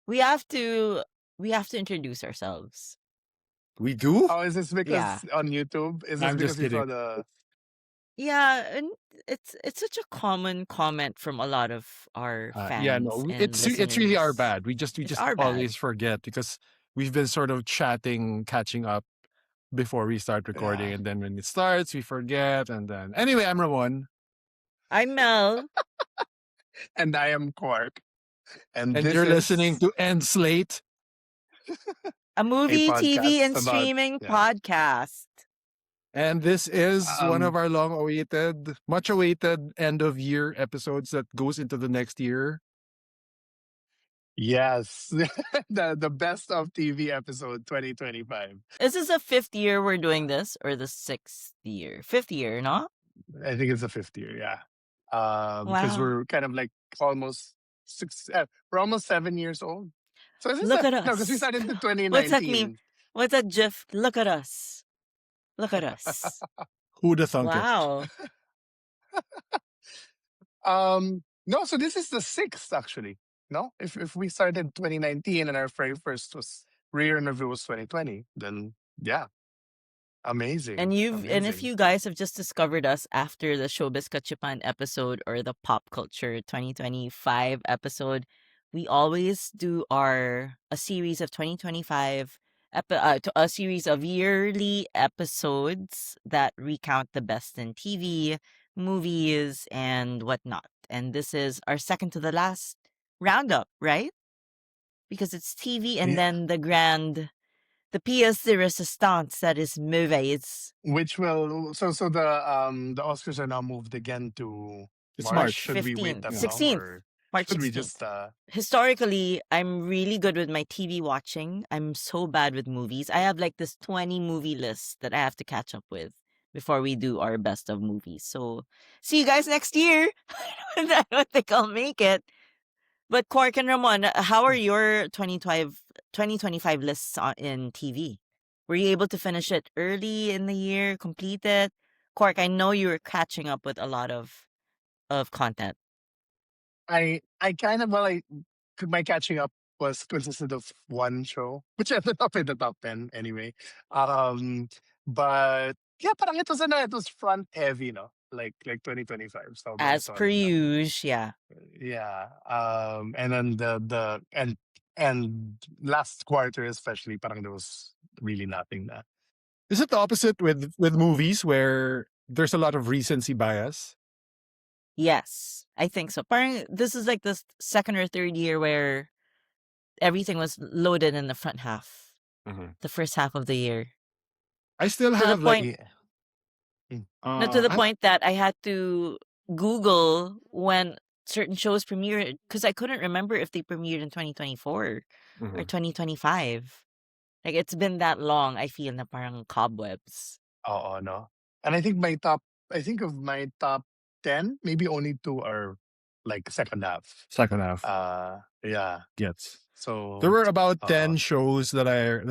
we have to introduce ourselves. We do? Oh, is this Yeah. because on YouTube? Is this I'm just because you saw kidding. the? Yeah, and it's such a common comment from a lot of our Yeah, fans no, and it's really our listeners. bad. We just It's our bad. always forget because we've been sort of chatting, catching up before we start recording, Yeah. and then when it starts, we forget, and then anyway, I'm Ramon, I'm Mel. And I am Quark, and and this you're listening is to End Slate, A a movie, TV, podcast and about streaming yeah. podcast. and this is one of Um. our long-awaited, much-awaited end-of-year episodes that goes into the next year. Yes, the best of TV episode 2025. Is this the 5th year we're doing this or the 6th year? 5th year, no? I think it's the fifth year. Yeah. Because Wow. we're kind of like almost we're almost 7 years old. So is this Look at no? Because we us. started in What's that meme? 2019. What's that gif? Look at us. Look at us. Who'da thunk it? Wow. No, so this is the sixth actually. No, if we started 2019 and our very first was Rear Interview was 2020, then yeah, And if amazing. you guys have just discovered us after the Showbiz Kachipan episode or the Pop Culture 2025 episode, we always do a series of 2025 a series of yearly episodes that recount the best in TV, movies, and whatnot. And this is our second to the last roundup, right? Because it's TV and Yeah, then the pièce de résistance that is movies. which will the Oscars are now moved again to It's March. March March. Should we wait 15th, that Yeah. long 16th, or March should we 16th. just Historically, I'm really good with my TV watching. I'm so bad with movies. I have like this 20 movie list that I have to catch up with before we do our best of movies. So, see you guys next year. I don't think I'll make it. But Quark and Ramon, how are your 2025 lists in TV? Were you able to finish it early in the year, complete it? Quark, I know you were catching up with a lot of content. I kind of my catching up was consisted of one show, which ended up in the top 10 anyway. Um, but yeah, parang it was front heavy, no, like 2025. So As per usual, yeah. yeah. And then and last quarter especially, parang there was really nothing na. Is it the opposite with movies where there's a lot of recency bias? Yes, I think so. Parang this is like the second or third year where everything was loaded in the front half, the first half of the year. I still To the have like point, Yeah. Mm. no, to the I, point that I had to Google when certain shows premiered because I couldn't remember if they premiered in 2024 or Mhm. 2025. Like it's been that long. I feel na parang cobwebs. Oo, no. And I think of my top 10, maybe only two are like second half. second half. Yeah. Yes. So, There were about 10 uh, shows that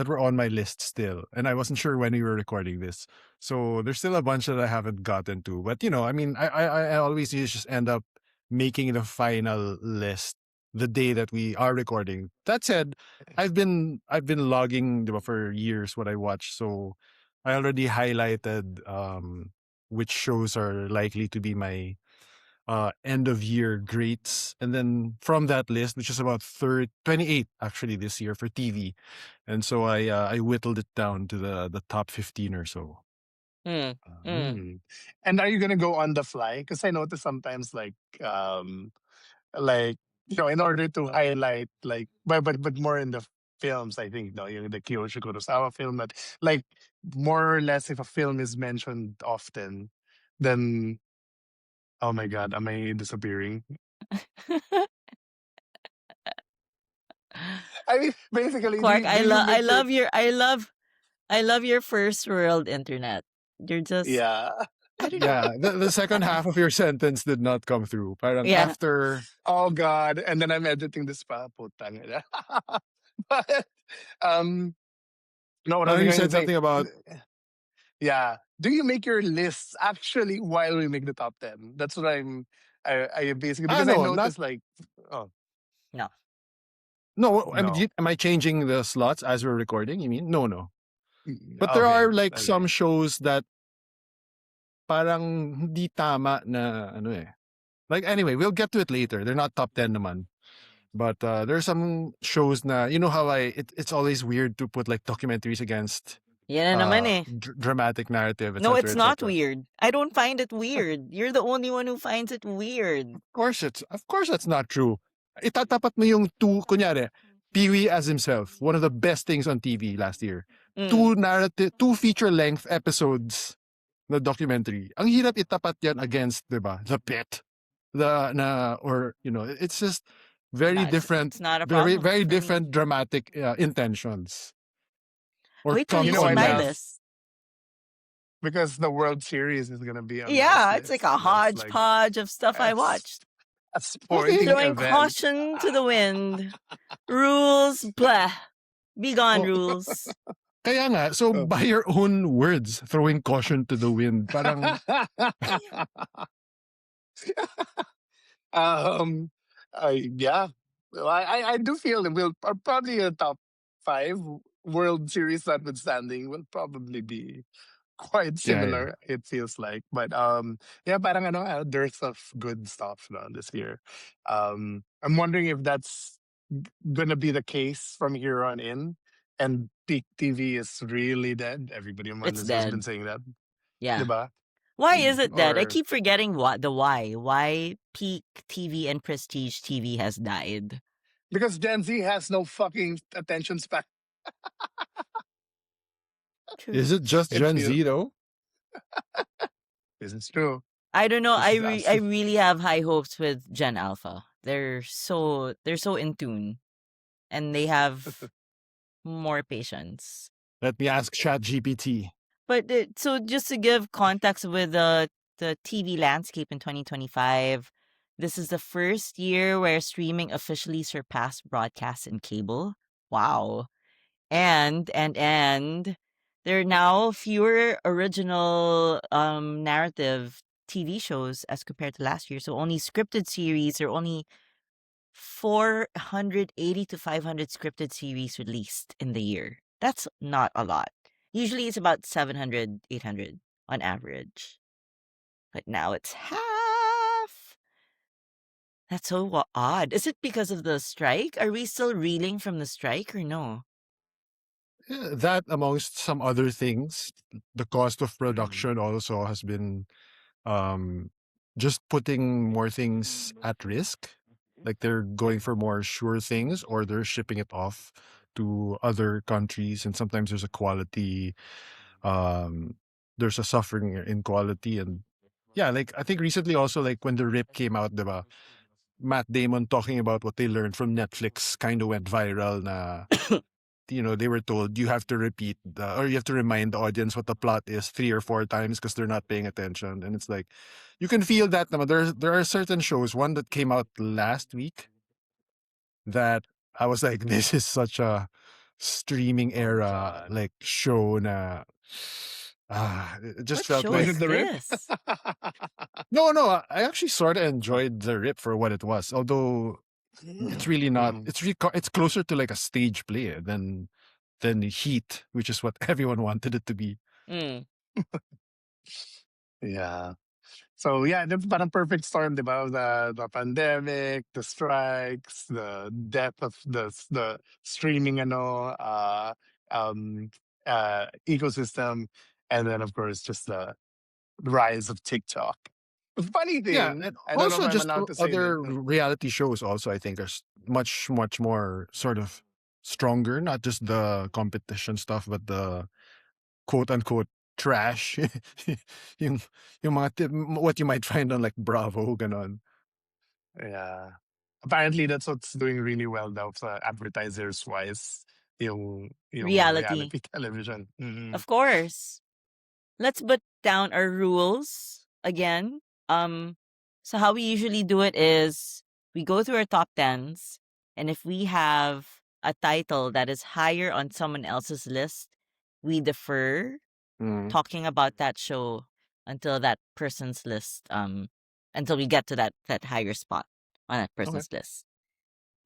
were on my list still, and I wasn't sure when we were recording this. So there's still a bunch that I haven't gotten to. But I mean, I always just end up making the final list the day that we are recording. That said, I've been logging for years what I watch, so I already highlighted which shows are likely to be my end of year greats. And then from that list, which is about 28 actually this year for TV. And so I whittled it down to the top 15 or so. Mm. and are you gonna go on the fly? Because I notice sometimes like in order to highlight but more in the films, I think the Kiyoshi Kurosawa film that like more or less if a film is mentioned often, then oh my god, am I disappearing? I mean, basically, Quark, do you make your I love your first world internet. You're just yeah? I don't know. Yeah, the second half of your sentence did not come through. Parang Yeah. after Oh god, and then I'm editing this pa putang ina. But um no, what I was you going to said say, something about yeah. Do you make your lists actually while we make the top 10? That's what I basically because I no, not noticed like oh No. No, I mean, No. am I changing the slots as we're recording? You mean? No, no. But there Okay. are like Okay. some shows that parang hindi tama na ano eh. Like anyway, we'll get to it later. They're not top 10 naman. But there's some shows na you know how it's always weird to put like documentaries against Yan na naman eh. dramatic narrative, No, etc., it's not etc. weird. I don't find it weird. You're the only one who finds it weird. Of course that's not true. Itatapat mo yung two, kunyari, Pee-wee as himself, one of the best things on TV last year. Two feature-length episodes na documentary. Ang hirap itapat yan against, diba, The Pit. Or, you know, it's just very different, It's not a very, problem very for me. different dramatic intentions. Or Wait till you know, see I my laugh. list. Because the World Series is gonna be on Yeah, this it's like list. a hodgepodge of stuff I watched. A sporting Throwing event. caution to the wind. Rules, blah. Be gone, Oh. rules. Kaya nga, so Oh. by your own words, throwing caution to the wind, parang Yeah. Well, I do feel that we'll probably a top 5 World Series notwithstanding will probably be quite yeah. similar. It feels like, but yeah, parang ano, a dearth of good stuff no, this year. I'm wondering if that's gonna be the case from here on in, and peak TV is really dead. Everybody on my It's list has been dead. saying that, Yeah. diba? Why is it dead? I Or keep forgetting what the why. Why peak TV and prestige TV has died. because Gen Z has no fucking attention span. Is it just It Gen feels Z though? this is true. I don't know. This is I really have high hopes with Gen Alpha. They're so in tune, and they have more patience. Let me ask ChatGPT. But so just to give context with the TV landscape in 2025, this is the first year where streaming officially surpassed broadcast and cable. Wow. And there are now fewer original narrative TV shows as compared to last year. So only scripted series, or only 480 to 500 scripted series released in the year. That's not a lot. Usually it's about 700, 800 on average. But now it's half. That's so odd. Is it because of the strike? Are we still reeling from the strike or no? That amongst some other things, the cost of Mm. production also has been just putting more things at risk. Like they're going for more sure things, or they're shipping it off to other countries, and sometimes there's a quality there's a suffering in quality. And yeah, like I think recently also, like when the Rip came out, diba, Matt Damon talking about what they learned from Netflix kind of went viral na you know, they were told you have to repeat or you have to remind the audience what the plot is 3 or 4 times because they're not paying attention. And it's like you can feel that naman. There are certain shows, one that came out last week, that I was like, this is such a streaming Oh era God. like show na it just What felt show Was like it is the Rip? this? no, I actually sort of enjoyed the Rip for what it was, although it's really not. Mhm. It's closer to like a stage play than Heat, which is what everyone wanted it to be. Mm. Yeah. So yeah, the parang perfect storm, diba? The pandemic, the strikes, the death of the streaming um ecosystem, and then of course just the rise of TikTok. The funny Yeah, thing, and I don't know if also I'm just allowed to say this. other reality shows. Also, I think are much more sort of stronger. Not just the competition stuff, but the quote unquote trash. yung yung mga what you might find on like Bravo, ganon. Yeah. Apparently that's what's doing really well now sa advertisers wise, yung Reality. reality television. Mhm. Of course. Let's put down our rules again. So how we usually do it is we go through our top tens, and if we have a title that is higher on someone else's list, we defer Mm. talking about that show until that person's list, until we get to that higher spot on that person's list.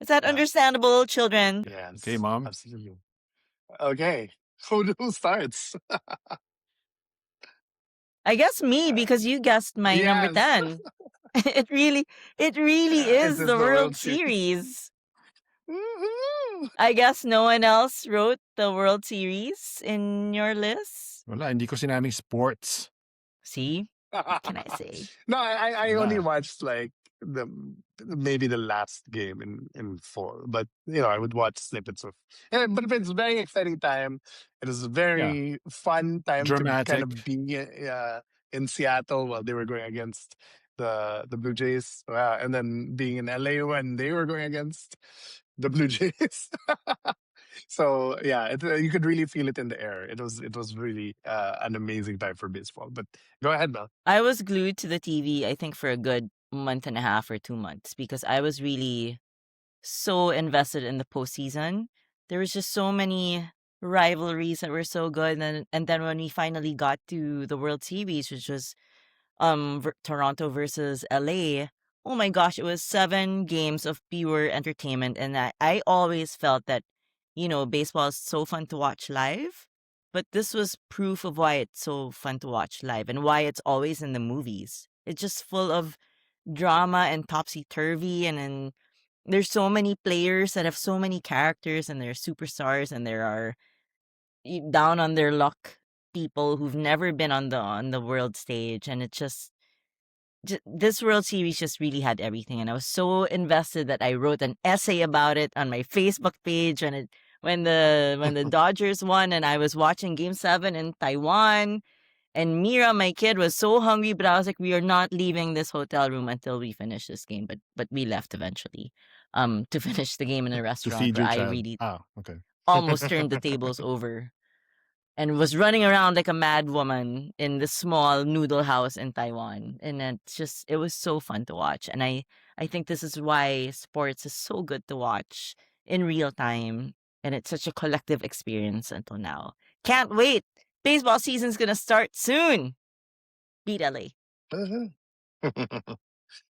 Is that Yeah. understandable, children? Yes. Okay, Mom. Absolutely. Okay. Who starts? I guess me because you guessed my number Yes. 10. it really it really It is is the the World World Series. Series. Woohoo! I guess no one else wrote the World Series in your list. Wala, hindi ko sinaming sports. See? What can I say? No, I only Wala. watched like the maybe the last game in full, but I would watch snippets of. Yeah, but it's a very exciting time. It is a Yeah. very fun time to kind Dramatic. of be in Seattle while they were going against the Blue Jays, and then being in LA when they were going against the Blue Jays. So yeah, you could really feel it in the air. It was really an amazing time for baseball. But go ahead, Mel. I was glued to the TV, I think, for a good month and a half or 2 months because I was really so invested in the postseason. There was just so many rivalries that were so good, and then when we finally got to the World Series, which was Toronto versus LA. Oh my gosh, it was 7 games of pure entertainment, and I always felt that baseball is so fun to watch live. But this was proof of why it's so fun to watch live and why it's always in the movies. It's just full of drama and topsy turvy, and then there's so many players that have so many characters, and they're superstars, and there are down on their luck people who've never been on the world stage, and it just this World Series just really had everything, and I was so invested that I wrote an essay about it on my Facebook page when the Dodgers won, and I was watching Game 7 in Taiwan. And Mira, my kid, was so hungry, but I was like, "We are not leaving this hotel room until we finish this game." But we left eventually, to finish the game in a To restaurant feed where your I child. really Ah, okay. almost turned the tables over and was running around like a mad woman in the small noodle house in Taiwan. And it was so fun to watch. And I think this is why sports is so good to watch in real time. And it's such a collective experience until now. Can't wait. Baseball season's gonna start soon. Beat LA.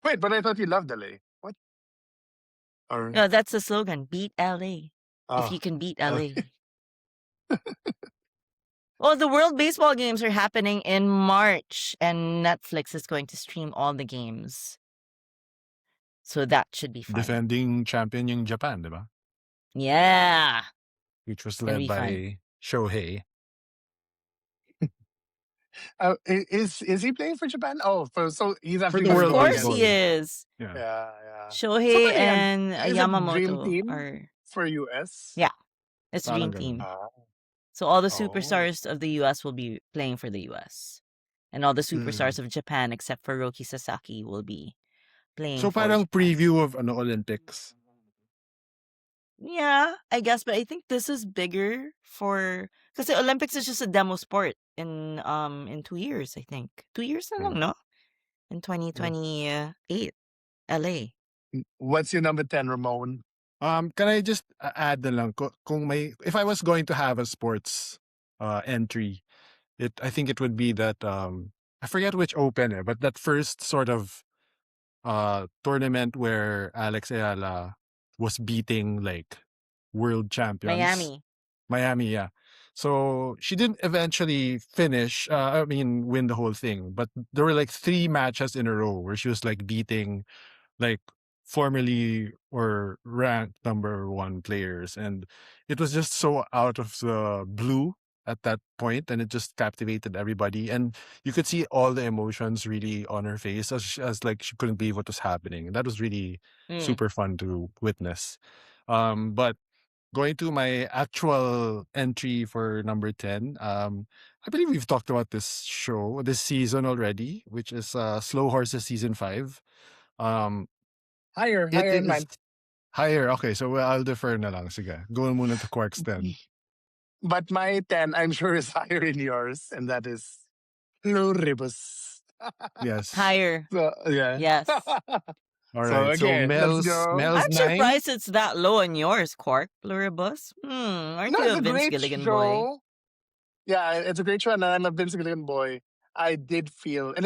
Wait, but I thought you loved LA. What? Or No, that's the slogan. Beat LA. If oh, you can beat okay. LA. Well, the World Baseball Games are happening in March, and Netflix is going to stream all the games. So that should be fun. Defending champion yung Japan, di ba? Yeah. Which was Gonna led be fun. by Shohei. Is he playing for Japan? Oh, so he's For actually the going to Of go World course Baseball he against. League. is. Yeah. Yeah, yeah. So, Shohei but yeah, and is it Dream Yamamoto Team are for US? yeah, it's Parang Dream ganun. Team. Ah, So all the oh. superstars of the US will be playing for the US. And all the Mm. superstars of Japan except for Roki Sasaki will be playing So for parang Japan. preview of Olympics. Yeah, I guess, but I think this is bigger for because the Olympics is just a demo sport in 2 years, I think. 2 years na lang, Mm. no? In 2028, LA. What's your number 10, Ramon? Can I just add na lang kung may if I was going to have a sports entry, I think it would be that I forget which open but that first sort of tournament where Alex Ayala was beating like world champions. Miami. Miami, yeah. So she didn't eventually finish, win the whole thing, but there were like 3 matches in a row where she was like beating like formerly or ranked number 1 players. And it was just so out of the blue at that point, and it just captivated everybody. And you could see all the emotions really on her face as like she couldn't believe what was happening. That was really Mm. super fun to witness. But going to my actual entry for number 10, I believe we've talked about this season already, which is Slow Horses season 5. Um, Higher, it higher in is mine. higher. Okay, so I'll defer na lang. Sige, go muna to Quark's 10. But my 10, I'm sure, is higher in yours, and that is Pluribus. Yes. Higher. So, yeah. Yes. All So, right. So okay, let's go. Mel's I'm 9. surprised it's that low on yours, Quark. Pluribus. Aren't No, you it's a a Vince great Gilligan boy? show. Yeah, it's a great show, and I'm a Vince Gilligan boy. I did feel, and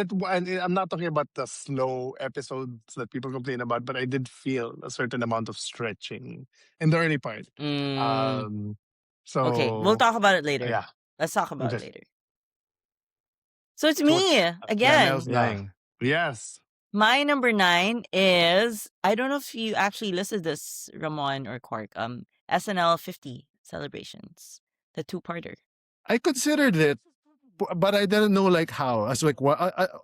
I'm not talking about the slow episodes that people complain about, but I did feel a certain amount of stretching in the early part. Mm, Um, okay, we'll so talk about it later. yeah, Let's talk about it okay. later. So it's So what's me Yeah, Nels again. yeah, nine. yes, My number 9 is, I don't know if you actually listed this, Ramon or Quark. SNL 50 celebrations, the two-parter. I considered it, but I didn't know like how. I was like, what?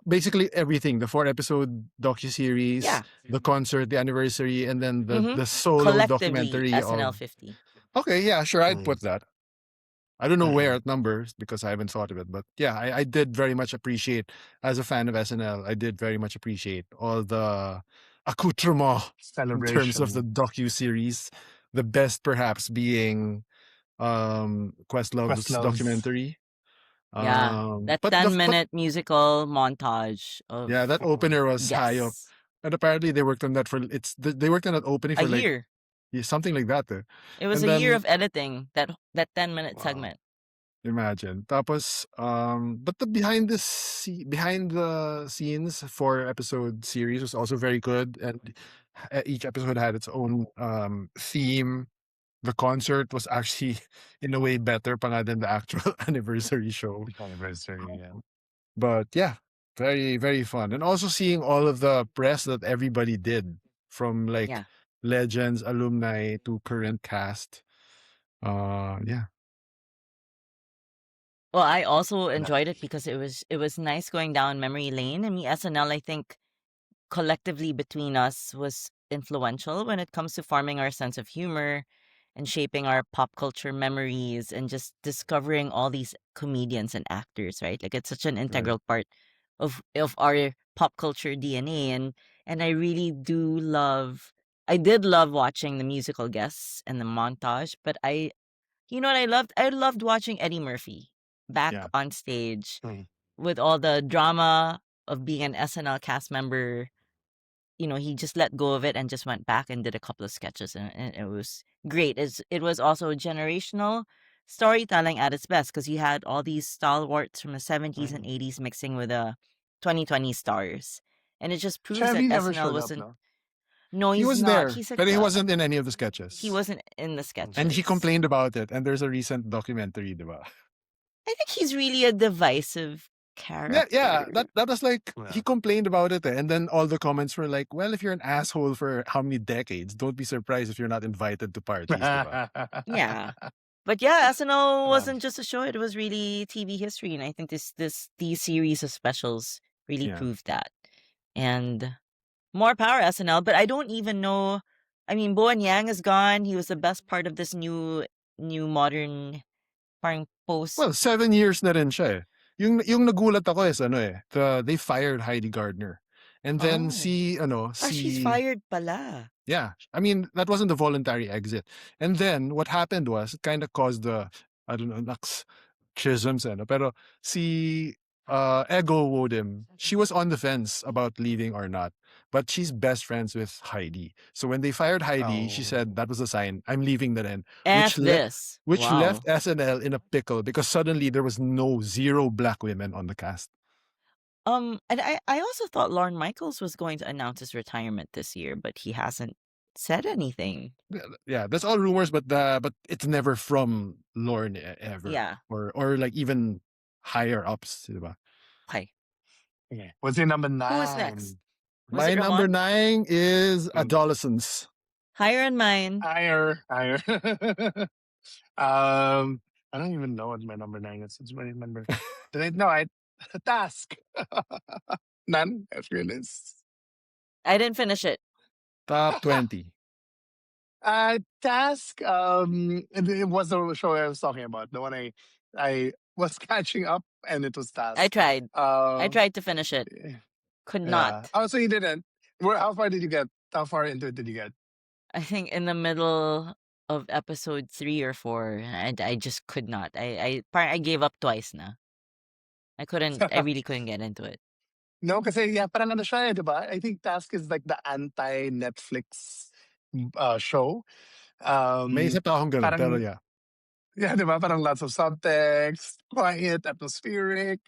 Basically everything: the 4 episode docu series, Yeah. the concert, the anniversary, and then the Mm-hmm. the solo Collectively, documentary SNL of. 50. Okay, yeah, sure, I'd mm, put that. I don't know where mhm. at numbers because I haven't thought of it, but yeah, I did very much appreciate, as a fan of SNL, I did very much appreciate all the accoutrement in terms of the Celebration, docu series. The best perhaps being Questlove's Questlove. documentary. Yeah. That But 10-minute musical montage yeah, of that opener was high up, guests. and apparently they worked on that for they worked on that opening A for like, year. yeah, something like that. It was And a year then of editing that 10-minute Wow. segment. imagine. Tapos, but the behind the scenes 4 episode series was also very good, and each episode had its own theme. The concert was actually in a way better pa nga than the actual anniversary show. Anniversary. Yeah. But yeah, very very fun, and also seeing all of the press that everybody did, from like Yeah. legends, alumni to current cast. Yeah, Well, I also No. enjoyed it because it was nice going down memory lane. I mean, SNL, I think collectively between us was influential when it comes to forming our sense of humor and shaping our pop culture memories and just discovering all these comedians and actors, right? Like it's such an right. integral part of our pop culture DNA, and I did love watching the musical guests and the montage, but you know what I loved? I loved watching Eddie Murphy back Yeah. on stage Mm. with all the drama of being an SNL cast member. He just let go of it and just went back and did a couple of sketches, and it was great. It was also generational storytelling at its best because you had all these stalwarts from the 70s and Mm. 80s mixing with the 2020 stars. And it just proves that Chevy never SNL showed up, wasn't. no? No, He he's was not. there, He's like but he the. wasn't in any of the He sketches. wasn't in the Mhm. And he sketches. complained about it. And there's a recent documentary, diba? I think he's really a divisive Yeah. character. That was like he Yeah. complained about it, and then all the comments were like, "Well, if you're an asshole for how many decades, don't be surprised if you're not invited to parties, diba?" Yeah. But yeah, SNL Yeah. wasn't just a show, it was really TV history. And I think these series of specials really Yeah. proved that. And more power, SNL. But I don't even know. I mean, Bowen Yang is gone. He was the best part of this new modern parang post. Well, 7 years na rin siya eh. Yung nagulat ako is they fired Heidi Gardner. And then Oh. She's si fired pala. yeah, I mean, that wasn't a voluntary exit. And then what happened was it kind of caused I don't know, schisms, pero si Ego Wodem, she was on the fence about leaving or not, but she's best friends with Heidi. So when they fired Heidi, she said Oh. that was a sign, I'm leaving the end, F this. which left Wow. SNL in a pickle because suddenly there was zero black women on the cast. And I also thought Lorne Michaels was going to announce his retirement this year, but he hasn't said anything. Yeah, that's all rumors, but it's never from Lorne ever, Yeah. or like even higher ups, diba? Okay. Okay. What's your number Who is next? 9? Was My it number Ramon? 9 is Mm. Adolescence. Higher in mine. Higher, higher. I don't even know what my number 9 is. It's my remember. Did I? No, I task. None. F is. I didn't finish it. Top 20. Task. It was the show I was talking about. The one I was catching up, and it was I Task. tried. I Um, tried to finish it. Could not. yeah. Oh, so you didn't. How far did you get? How far into it did you get? I think in the middle of episode 3 or 4, I just could not. I gave up twice na. I really couldn't get into it. No, kasi yeah, parang ano siya, eh, 'di ba? I think Task is like the anti-Netflix show. May Um, isa pa akong ganun, pero parang yeah. yeah, 'di ba? Parang lots of subtext, quiet, atmospheric.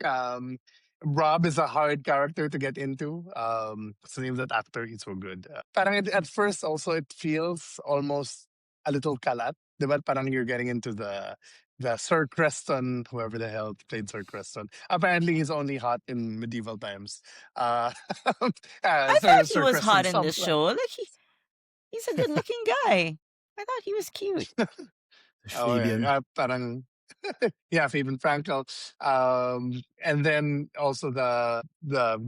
Rob is a hard character to get into. What's the name of that actor? He's so good. Parang at first also it feels almost a little kalat. Diba? Parang you're getting into the Sir Creston, whoever the hell played Sir Creston. Apparently he's only hot in medieval times. Uh, I thought he Sir was Creston hot in the subplot. show. Like he's a good-looking guy. I thought he was cute. Oh Fabian. yeah, parang yeah, Fabian Frankel. And then also the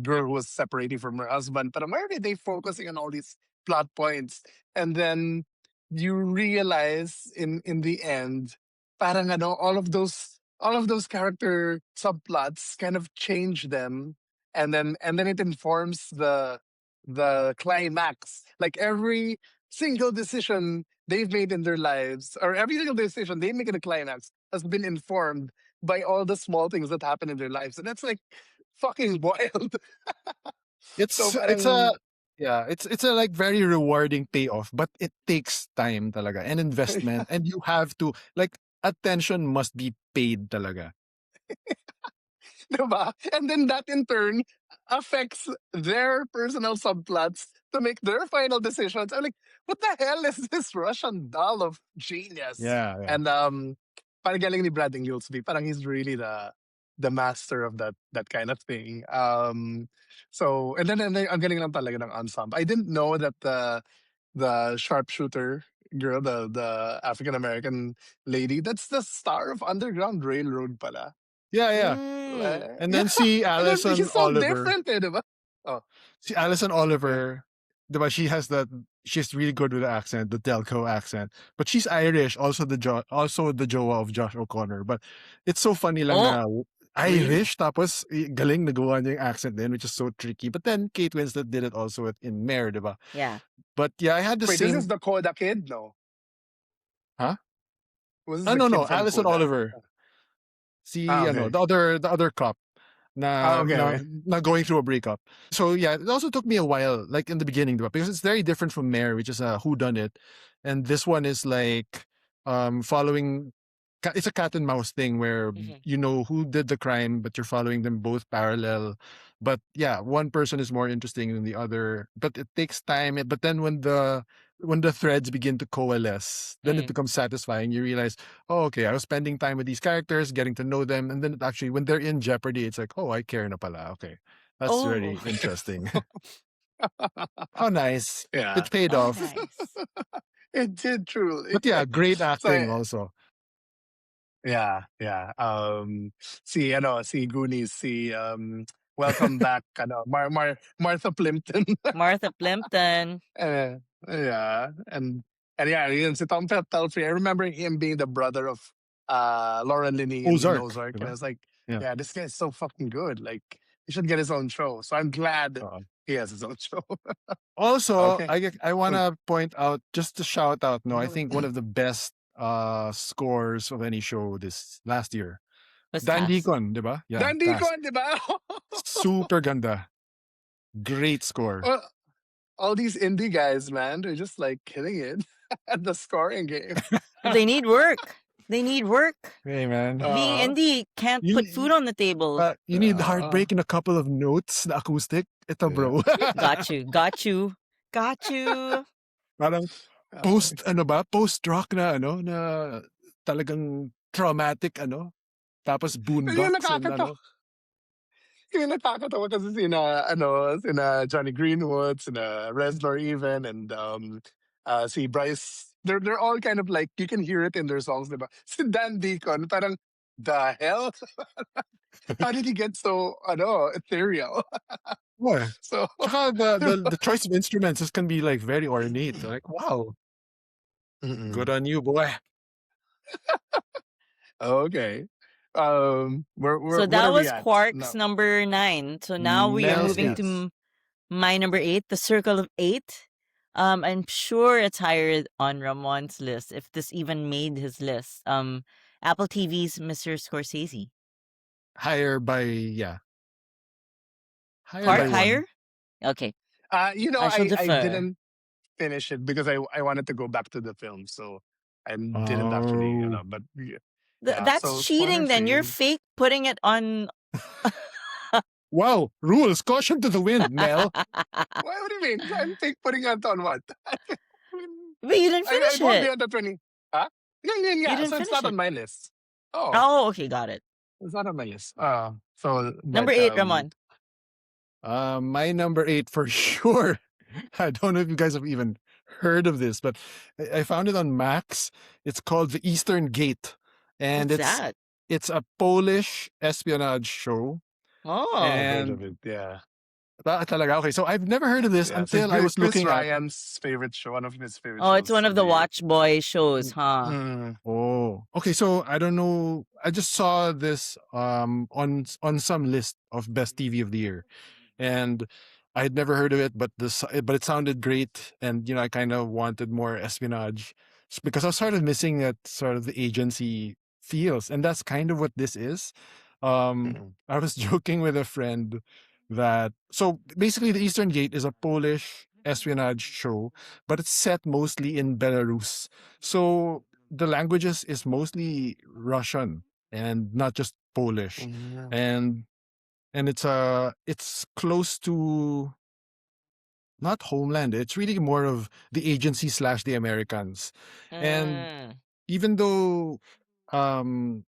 girl who was separating from her husband. But why are they focusing on all these plot points? And then you realize in the end, parang ano, all of those character subplots kind of change them, and then it informs the climax. Like every single decision they've made in their lives, or every single decision they make in the climax, has been informed by all the small things that happen in their lives. And that's like fucking wild. So It's a parang, yeah, it's a like very rewarding payoff, but it takes time talaga and investment, and you have to like attention must be paid talaga. diba? And then that in turn affects their personal subplots to make their final decisions. I'm like, what the hell is this Russian doll of genius? Yeah, yeah. And parang galing ni Brad Ingelsby, parang he's really the master of that kind of thing. So and then ang galing lang talaga ng ensemble. I didn't know that the sharpshooter girl, the African American lady, that's the star of Underground Railroad pala. Yeah, yeah. And Yeah, then see and then Alison she's so Oliver. different, eh, 'di ba? Oh, See Alison yeah. Oliver, 'di ba, she's really good with the accent, the Delco accent. But she's Irish, also the jowa of Josh O'Connor. But it's so funny lang Oh, na Really? Irish tapos galing nagawa niya yung accent din, which is so tricky. But then Kate Winslet did it also in Mare, 'di ba? yeah. But yeah, I had the Wait, this is same. the Coda kid? No. Huh? Was this Ah, the no, kid no, from Alison Coda? Oliver. Ah, Si ano, okay. the other cop Ah, na okay, na okay. na going through a breakup. So yeah, it also took me a while, like in the beginning, diba? Because it's very different from Mare, which is a whodunit, and this one is like following. It's a cat and mouse thing where Mhm. you know who did the crime, but you're following them both parallel. But yeah, one person is more interesting than the other. But it takes time. But then when the threads begin to coalesce, then it Mm. becomes satisfying. You realize, oh, okay, I was spending time with these characters, getting to know them, and then it actually, when they're in jeopardy, it's like, oh, I care na pala. Okay, that's very Oh, interesting. How nice. Yeah. It paid oh, off. nice. It did truly. But yeah, great So acting also. yeah, yeah. Si Goonies, Welcome Back, Martha Plimpton. Martha Plimpton. Eh, yeah, and yeah, yun si Tom Pelfrey. I remember him being the brother of Lauren Linney in Ozark, Ozark, and I diba? was like, Yeah. yeah, this guy is so fucking good. Like, he should get his own show. So I'm glad Oo. he has his own show. Also, Okay. I Hmm. wanna point out, just to shout out, no, I think one of the best scores of any show this last year. Was Dan cast. Deacon, 'di ba? Yeah, Dandy cast. Con, di ba? Super ganda. Great score. Well, all these indie guys, man, they're just like killing it at the scoring game. They need work. They need work. Hey man. Being Uh, indie can't You put food on the table. you need uh, heartbreak and a couple of notes na acoustic. Ito yeah. bro. Got you. Got you. Got you. Parang Uh, post-rock na ano, na talagang traumatic ano, tapos Yung boondocks and nakakatawa, ano. yung nakakatawa kasi sina Johnny Greenwood, sina Reznor even, and si Bryce. They're all kind of like, you can hear it in their songs, diba? Si Dan Deacon, parang, the hell? How did he get so ethereal? Oo, eh. So Tsaka the choice of instruments can be like very ornate. Like, wow, good mm-mm. on you, boy. Okay. So What that are we was at? Quark's No. number 9. So now we are Mel's moving eight. Yes. to my number 8, The Circle of 8. I'm sure it's higher on Ramon's list, if this even made his list. Apple TV's Mr. Scorsese. Higher by, yeah. Higher Quark by Yes. higher? one. Okay, I I shall I defer. didn't finish it because I wanted to go back to the film, so I didn't actually, Oh. but yeah. That's So cheating then. You're Scorsese. fake putting it on Wow, rules, caution to the wind, Mel. What do you mean? I'm putting it on what? I mean, But you didn't I finish won't be it. on the 20. Huh? Yeah, yeah, You yeah. didn't So it's finish not it. on my list. Oh, Oh, okay, got it. it's not on my list. So Number but 8, Ramon. My number 8 for sure. I don't know if you guys have even heard of this, but I found it on Max. It's called The Eastern Gate, and What's that? it's a Polish espionage show. Oh, I've heard of And it. Yeah, talaga, okay, so I've never heard of this yeah. So until I was Chris looking at. Ryan's favorite show, one of his favorite oh, it's shows one of of the the year. Watch Boy shows, huh? Oh, okay. So I don't know. I just saw this on some list of best TV of the year, and I had never heard of it, but it sounded great, and I kind of wanted more espionage because I was sort of missing that sort of the agency feels, and that's kind of what this is. Mm, I was joking with a friend that so basically the Eastern Gate is a Polish espionage show, but it's set mostly in Belarus. So the languages is mostly Russian and not just Polish, mm, and it's close to not homeland. It's really more of the agency slash the Americans, and Mm. even though um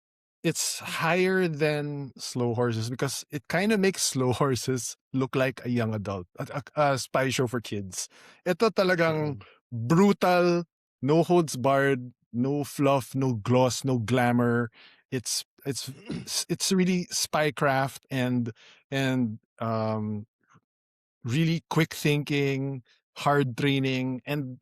it's higher than Slow Horses because it kind of makes Slow Horses look like a young adult, a spy show for kids. Ito talagang mm, brutal, no holds barred, no fluff, no gloss, no glamour. It's really spycraft and really quick thinking, hard training, and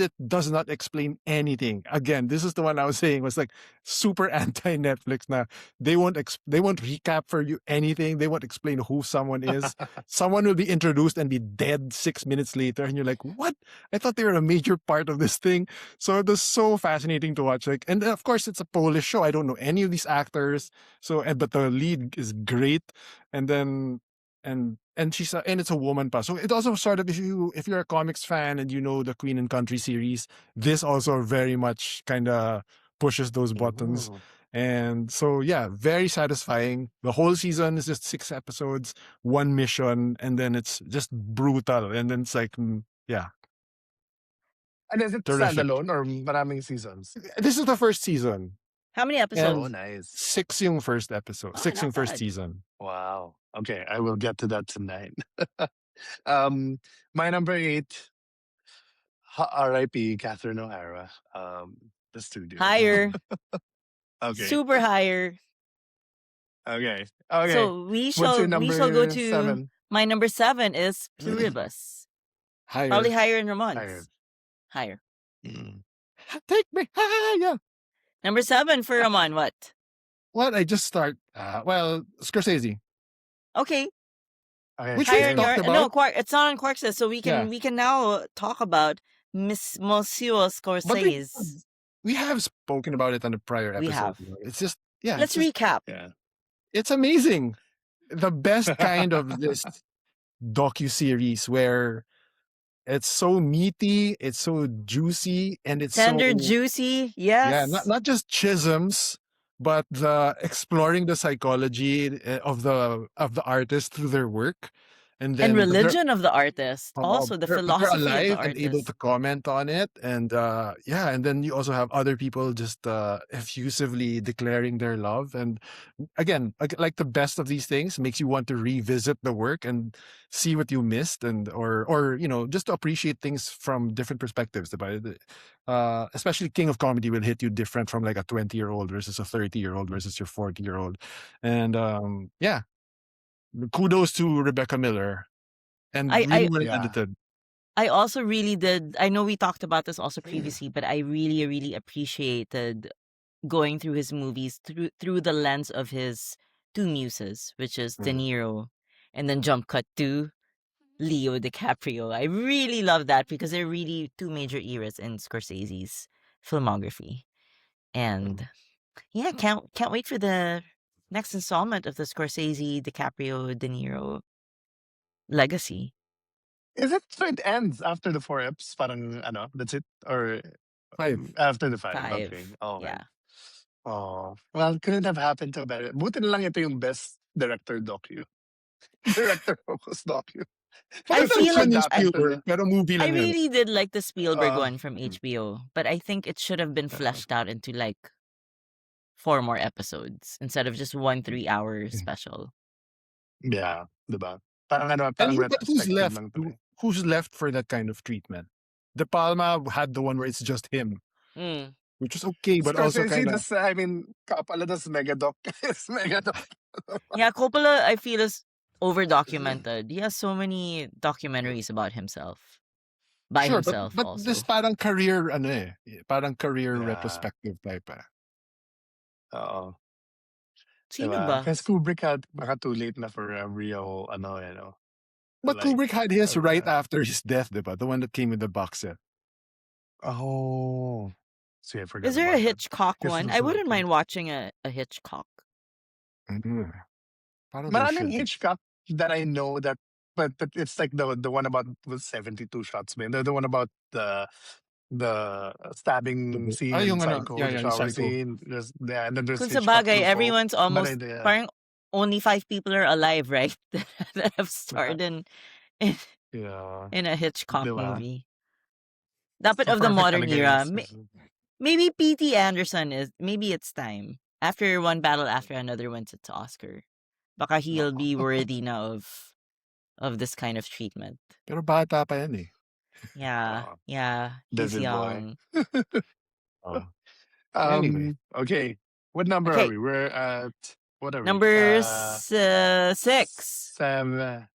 it does not explain anything. Again, this is the one I was saying was like super anti Netflix. Now they won't recap for you anything. They won't explain who someone is. Someone will be introduced and be dead 6 minutes later, and you're like, what? I thought they were a major part of this thing. So it was so fascinating to watch. Like, and of course it's a Polish show. I don't know any of these actors. But the lead is great. And then and it's a woman pa. So it also sort of if you're a comics fan and you know the Queen and Country series, this also very much kind of pushes those buttons. mm. And so yeah, very satisfying. The whole season is just 6 episodes, one mission, and then it's just brutal. And then it's like yeah, And is it terrific. standalone or maraming seasons? This is the first season. How many Oh, And episodes? nice. six yung first episode, Oh, six not yung first bad. season. Wow. Okay, I will get to that tonight. um, my number 8, R.I.P. Catherine O'Hara. The studio. Higher, Okay, super higher. okay, okay. So we What's your shall we shall go number to 7? my number 7 is Pluribus. Probably Higher. higher in Higher. Ramon's. Higher. Mm. Take me higher. Number 7 for Ramon, what? What? I just start. Well, Scorsese, Okay, Okay, which we've higher in same. talked your no about. Quark. It's not on Quark's list, so Yeah, we can now talk about Miss Monsieur but Scorsese. we have spoken about it on a prior We episode. have. It's just yeah, Let's recap. Yeah. it's amazing. The best kind of this docu series where it's so meaty, it's so juicy, and it's Tender, so juicy, yeah, yes. not just chisms, but the exploring the psychology of the artist through their work, and And then religion of the artist. Also the but they're philosophy of the alive and able artist. to comment on it, and yeah, and then you also have other people just effusively declaring their love, and again, like the best of these things makes you want to revisit the work and see what you missed, and or just to appreciate things from different perspectives. Especially King of Comedy will hit you different from like a 20-year-old versus a 30-year-old versus your 40-year-old, and yeah, kudos to Rebecca Miller and I really I well Yeah. edited. I also really did. I know we talked about this also previously, but I really, really appreciated going through his movies through the lens of his two muses, which is De Mm. Niro and then jump cut to Leo DiCaprio. I really love that because they're really two major eras in Scorsese's filmography. Mm. And yeah, can't wait for the next installment of the Scorsese DiCaprio De Niro legacy. Is it so it ends after the 4 eps? Parang ano, that's it? Or 5. after the 5? Okay. 5. Okay. Yeah. Oh, well, couldn't have happened to better. Buti na lang ito yung best director docu. Director focus docu. I But Parang that's feel fiction like ni adapted to Spielberg, the pero movie I lang yun. really did like the Spielberg uh, one from HBO, but I think it should have been uh, fleshed out into like 4 more episodes instead of just one 3-hour special. yeah, diba? Parang ano, And parang but who's retrospective left? lang tuloy. Who's left for that kind of treatment? De Palma had the one where it's just him, Mm. which was okay, but also Scorsese, kind of das, I mean, Kapala, das Megadoc. Is Megadoc. Yeah, Coppola I feel is over documented. He has so many documentaries about himself. By sure, himself but this also. parang career ano eh, parang career Yeah. retrospective type eh. Oo. Sino Diba? ba? Kasi Kubrick had baka too late na for a real, ano, you know, But like, Kubrick had his right after his death, diba? The one that came with the box set. oh. See, I forgot Is there a about that. Hitchcock Guess one? those I are wouldn't okay. mind watching a Hitchcock. Mm. Parang there Maraming should be. Hitchcock that I know that, but it's like the one about with 72 shots, man. The one about the stabbing scene in Yung ano, Psycho, yeah, the yeah, yung shower Psycho. scene. There's yeah, and then there's Kung sa Hitchcock bagay, Truffaut. everyone's But almost yeah, parang only 5 people are alive, right? that have starred in yeah, in a Hitchcock diba? movie. Dapat So of the perfect modern talaga yung era. Maybe P.T. Anderson is maybe it's time. After One Battle After Another wins it to Oscar. Baka he'll be worthy now of this kind of treatment. Pero bata pa yan eh. Yeah, he's David Boy. young. Oh. Anyway. Okay. What number are Okay, we? We're at what are we? number 6. 7.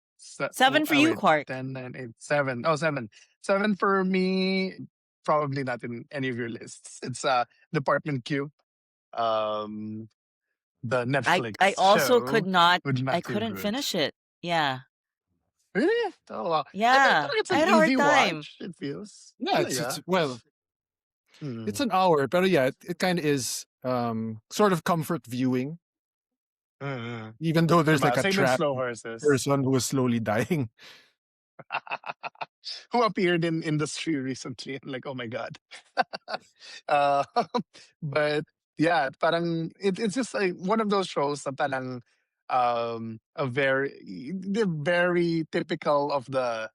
7 for Oh you, wait, Quark. 10, 9, 8, 7. Oh, 7. 7 for me. Probably not in any of your lists. It's Department Q. Um, the I Netflix also show with I Matthew couldn't Good. finish it. Yeah. Really? Oh, wow. I Yeah. thought it's I an had a hard easy time. watch. It feels. Yeah, it's Talaga. well, it's an hour, pero yeah, it kind of is sort of comfort viewing, even though there's like Diba? a Same with trapped Slow Horses. person who is slowly dying. Who appeared in industry recently. Like, oh my God. uh, but yeah, parang it's just like one of those shows that parang they're very typical of the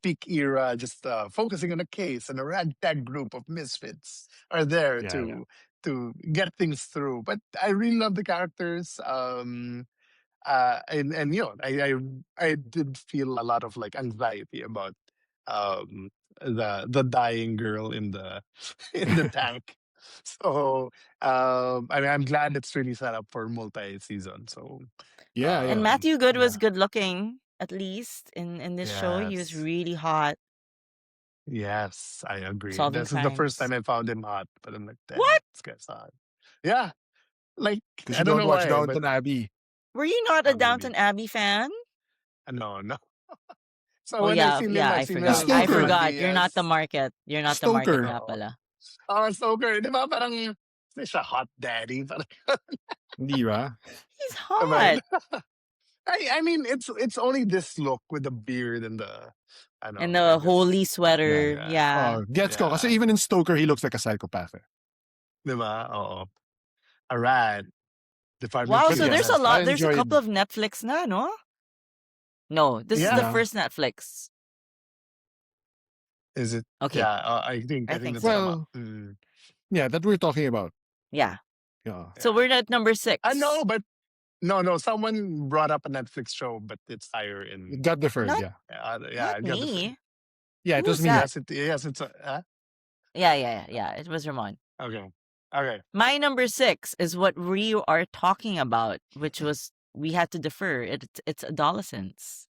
peak era, just focusing on a case, and a ragtag group of misfits are there Yeah, yeah. to get things through. But I really love the characters. And you know, I did feel a lot of like anxiety about um the dying girl in the in the tank. So I mean, I'm glad it's really set up for multi-season. So Yeah, And yeah. Matthew Good was yeah, good looking, at least in this show. He was yes, really hot. yes, I agree. Solving This is the first crimes. time I found him hot, but I'm like, damn, What? this guy's hot. Yeah, like Because I you don't don't know watch why, but Downton Abbey. Were you not a maybe Downton Abbey fan? no, no. So Oh when I yeah, seen him, yeah, I I seen And forgot. him I with Stoker. forgot. You're not the Diaz. market. You're not the market Stoker. nga Oo. pala. Stoker, 'di ba parang hindi siya hot daddy, parang Hindi ba? He's but hot. I mean it's only this look with the beard and the I And know the like holy this sweater. yeah Yeah. Oh, gets ko. Kasi yeah even in Stoker, he looks like a psychopath. Eh. 'di ba? Oo. Alright, Department Wow, But so Q there's yes, a I lot. next. There's a couple enjoyed. of Netflix na, no? No, this is the Yeah, Yeah. first Netflix. is it? Okay, Yeah, I I think think that's so. tama. Well, yeah, that we're talking about. Yeah. Yeah. So Yeah. we're at number I 6. know, but no, someone brought up a Netflix show, but it's higher in. It got deferred, Not yeah. Yeah, not it got deferred. me. Yeah, Who it was was me. that? Yes, it's Yeah. It was Ramon. okay. Okay. My number 6 is what we are talking about, which was we had to defer. It's adolescence.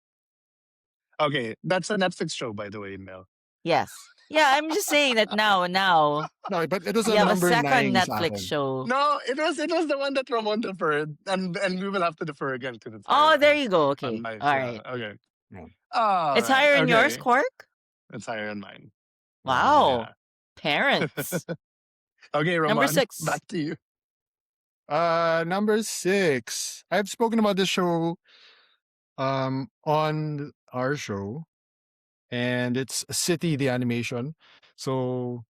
Okay, that's a Netflix show, by the way, Mel. Yes. Yeah, I'm just saying that now No, but it was we a have a number second 9 sa Netflix akin. show. No, it was the one that Ramon deferred, and we will have to defer again because it's Oh, higher there you go. on Okay. my All yeah. right. Okay, Yeah. all It's right. higher in yours, Okay, Quark? it's higher on mine. Wow. Yeah. Parents. Okay, Number Ramon, 6. back to you. Number 6. I've spoken about this show on our show, and it's City the animation. So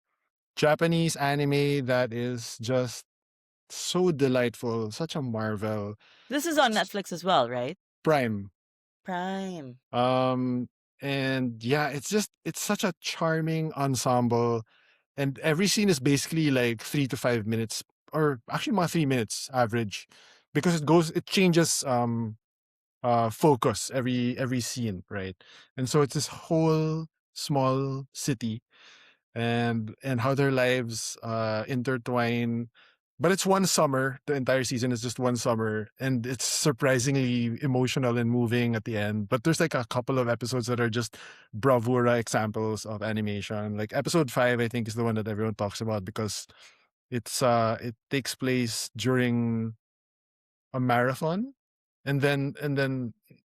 Japanese anime that is just so delightful, such a marvel. This is on Netflix as well, right? Prime. Prime. Um, and yeah, it's such a charming ensemble, and every scene is basically like 3 to 5 minutes, or actually more 3 minutes average, because it changes focus every scene, right? And so it's this whole small city, and how their lives intertwine. But it's one summer. The entire season is just one summer, and it's surprisingly emotional and moving at the end. But there's like a couple of episodes that are just bravura examples of animation. Like episode 5, I think, is the one that everyone talks about because it takes place during a marathon, and then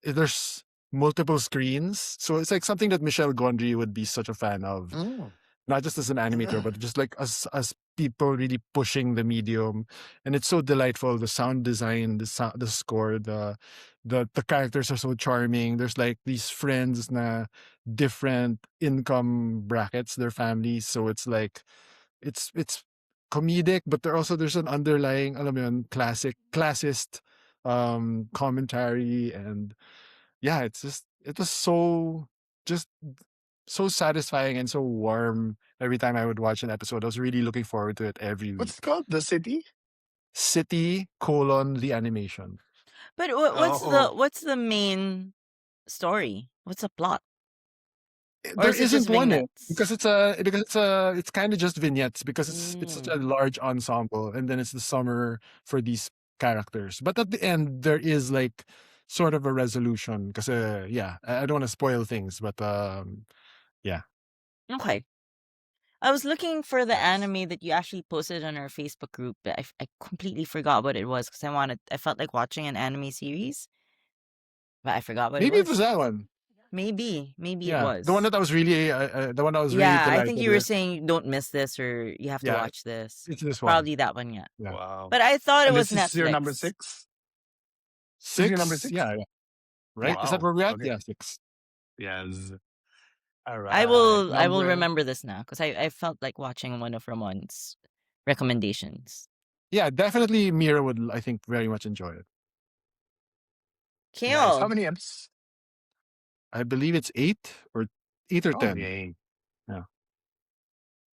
there's multiple screens, so it's like something that Michel Gondry would be such a fan of, Mm. not just as an animator, but just like as people really pushing the medium. And it's so delightful. The sound design, the score, the characters are so charming. There's like these friends na different income brackets, their families. So it's like it's comedic, but there's an underlying, alam mo yun, classist commentary. And yeah, it was just so satisfying and so warm every time I would watch an episode. I was really looking forward to it every What's it week. called? The city? City colon the animation. But Oh, what's the main story? What's the plot? Or There is it just isn't one, because vignettes? it's kind of just vignettes, because it's such Mm. a large ensemble, and then it's the summer for these characters. But at the end, there is like sort of a resolution, because yeah, I don't want to spoil things, but yeah, Okay. I was looking for the nice. anime that you actually posted on our Facebook group, but I completely forgot what it was because I felt like watching an anime series, but I forgot what it maybe it was was. that one. Maybe it Yeah, was. the one I was really Yeah, I think delighted you were with. saying don't miss this or you have to Yeah, watch this. it's this one. Probably that one, yeah. Yeah, Wow. But I thought it And was this is your number Netflix. 6? This is your number 6. 6? Yeah, yeah. Right. Is that Wow. where we're at? Okay. Yeah, 6. Yes. All I right. will I will Number. remember this now because I felt like watching one of Ramon's recommendations. Yeah, definitely. Mira would, I think, very much enjoy it. Nice. How Kale. many eps? I believe it's 8 or Oh, 10. yay. Yeah.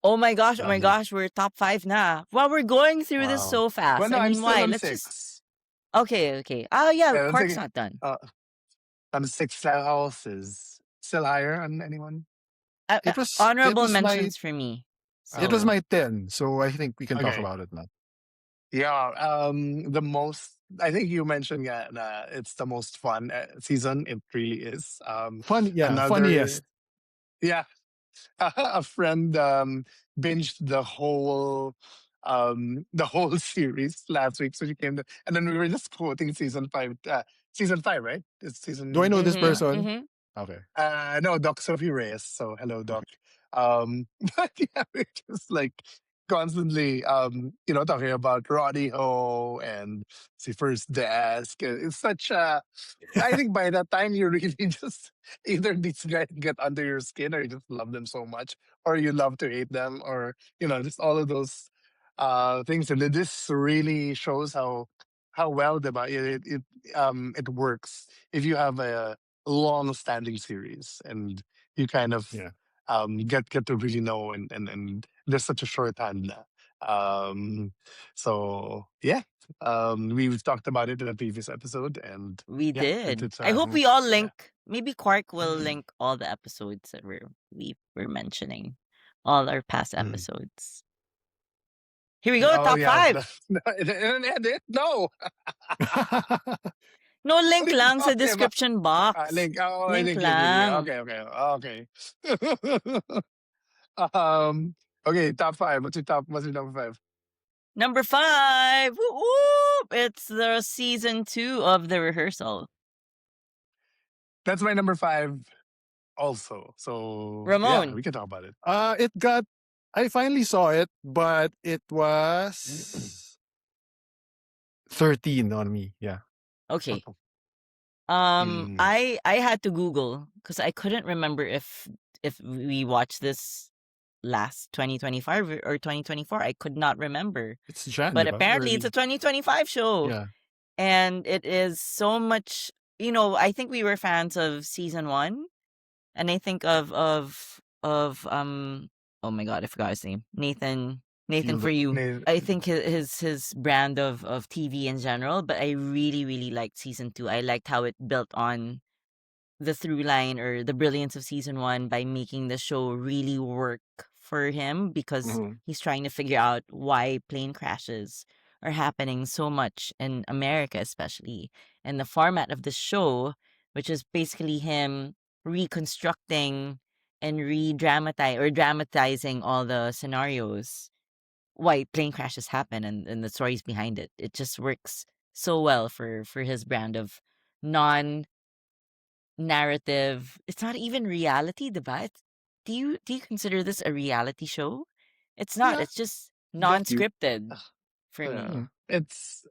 Oh my Lovely. gosh, we're top 5 na. Wow, we're going through this Wow. so Well, fast. no, I I'm mean, still why? on Let's just 6. okay. Oh yeah, Yeah, I'm Quark's thinking, not done. uh, on 6 houses. Still higher on anyone? It was it Honorable was my mentions for me. it was Okay. So, my 10, so I think we can talk Okay. about it now. Yeah. The most, I think you mentioned, yeah, it's the most fun season. It really is. Funniest. Another, yeah, a friend binged the whole series last week, so she came to, and then we were just quoting season 5, right? It's Do I season, know this yeah. person? Okay. No, Doc Sophie Reyes. So hello, Doc. Um, but yeah, we're just like constantly, talking about Roddy Ho and the first desk. It's such a. I think by that time you really just either these guys get under your skin, or you just love them so much, or you love to hate them, or just all of those things. And this really shows how well it works if you have a long-standing series and you kind of Yeah. get to really know, and there's such a shorthand. Um, so yeah, we've talked about it in a previous episode, and we yeah, did. it's I hope we all yeah. link. Maybe Quark will link all the episodes that we were mentioning, all our past Mm. episodes. Here we go, Oh top yeah, 5. no. No, What link are you lang sa talking about? description box. Link. Oh, I Link think link. lang. Okay. um. Okay, top 5. What's your number 5? Number 5. Whoop, whoop. It's the season 2 of The Rehearsal. That's my number 5 also. So yeah, Ramon. we can talk about it. It got. I finally saw it, but it was 13 on me. Yeah. Okay. Mm. I had to Google because I couldn't remember if we watched this last 2025 or 2024. I could not remember. It's Jan, But di ba? apparently it's a Early. 2025 show. Yeah. And it is so much I think we were fans of season 1, and I think of oh my god, I forgot his name. Nathan for Field. you. I think his brand of TV in general, but I really really liked season 2. I liked how it built on the through line or the brilliance of season 1 by making the show really work for him because Mhm. he's trying to figure out why plane crashes are happening so much in America, especially. And the format of the show, which is basically him reconstructing and re-dramatizing or dramatizing all the scenarios why plane crashes happen and the stories behind it. It just works so well for his brand of non narrative. It's not even reality, diba? Do you consider this a reality show? It's not. Yeah, It's just the You non-scripted for yeah. me. mm. It's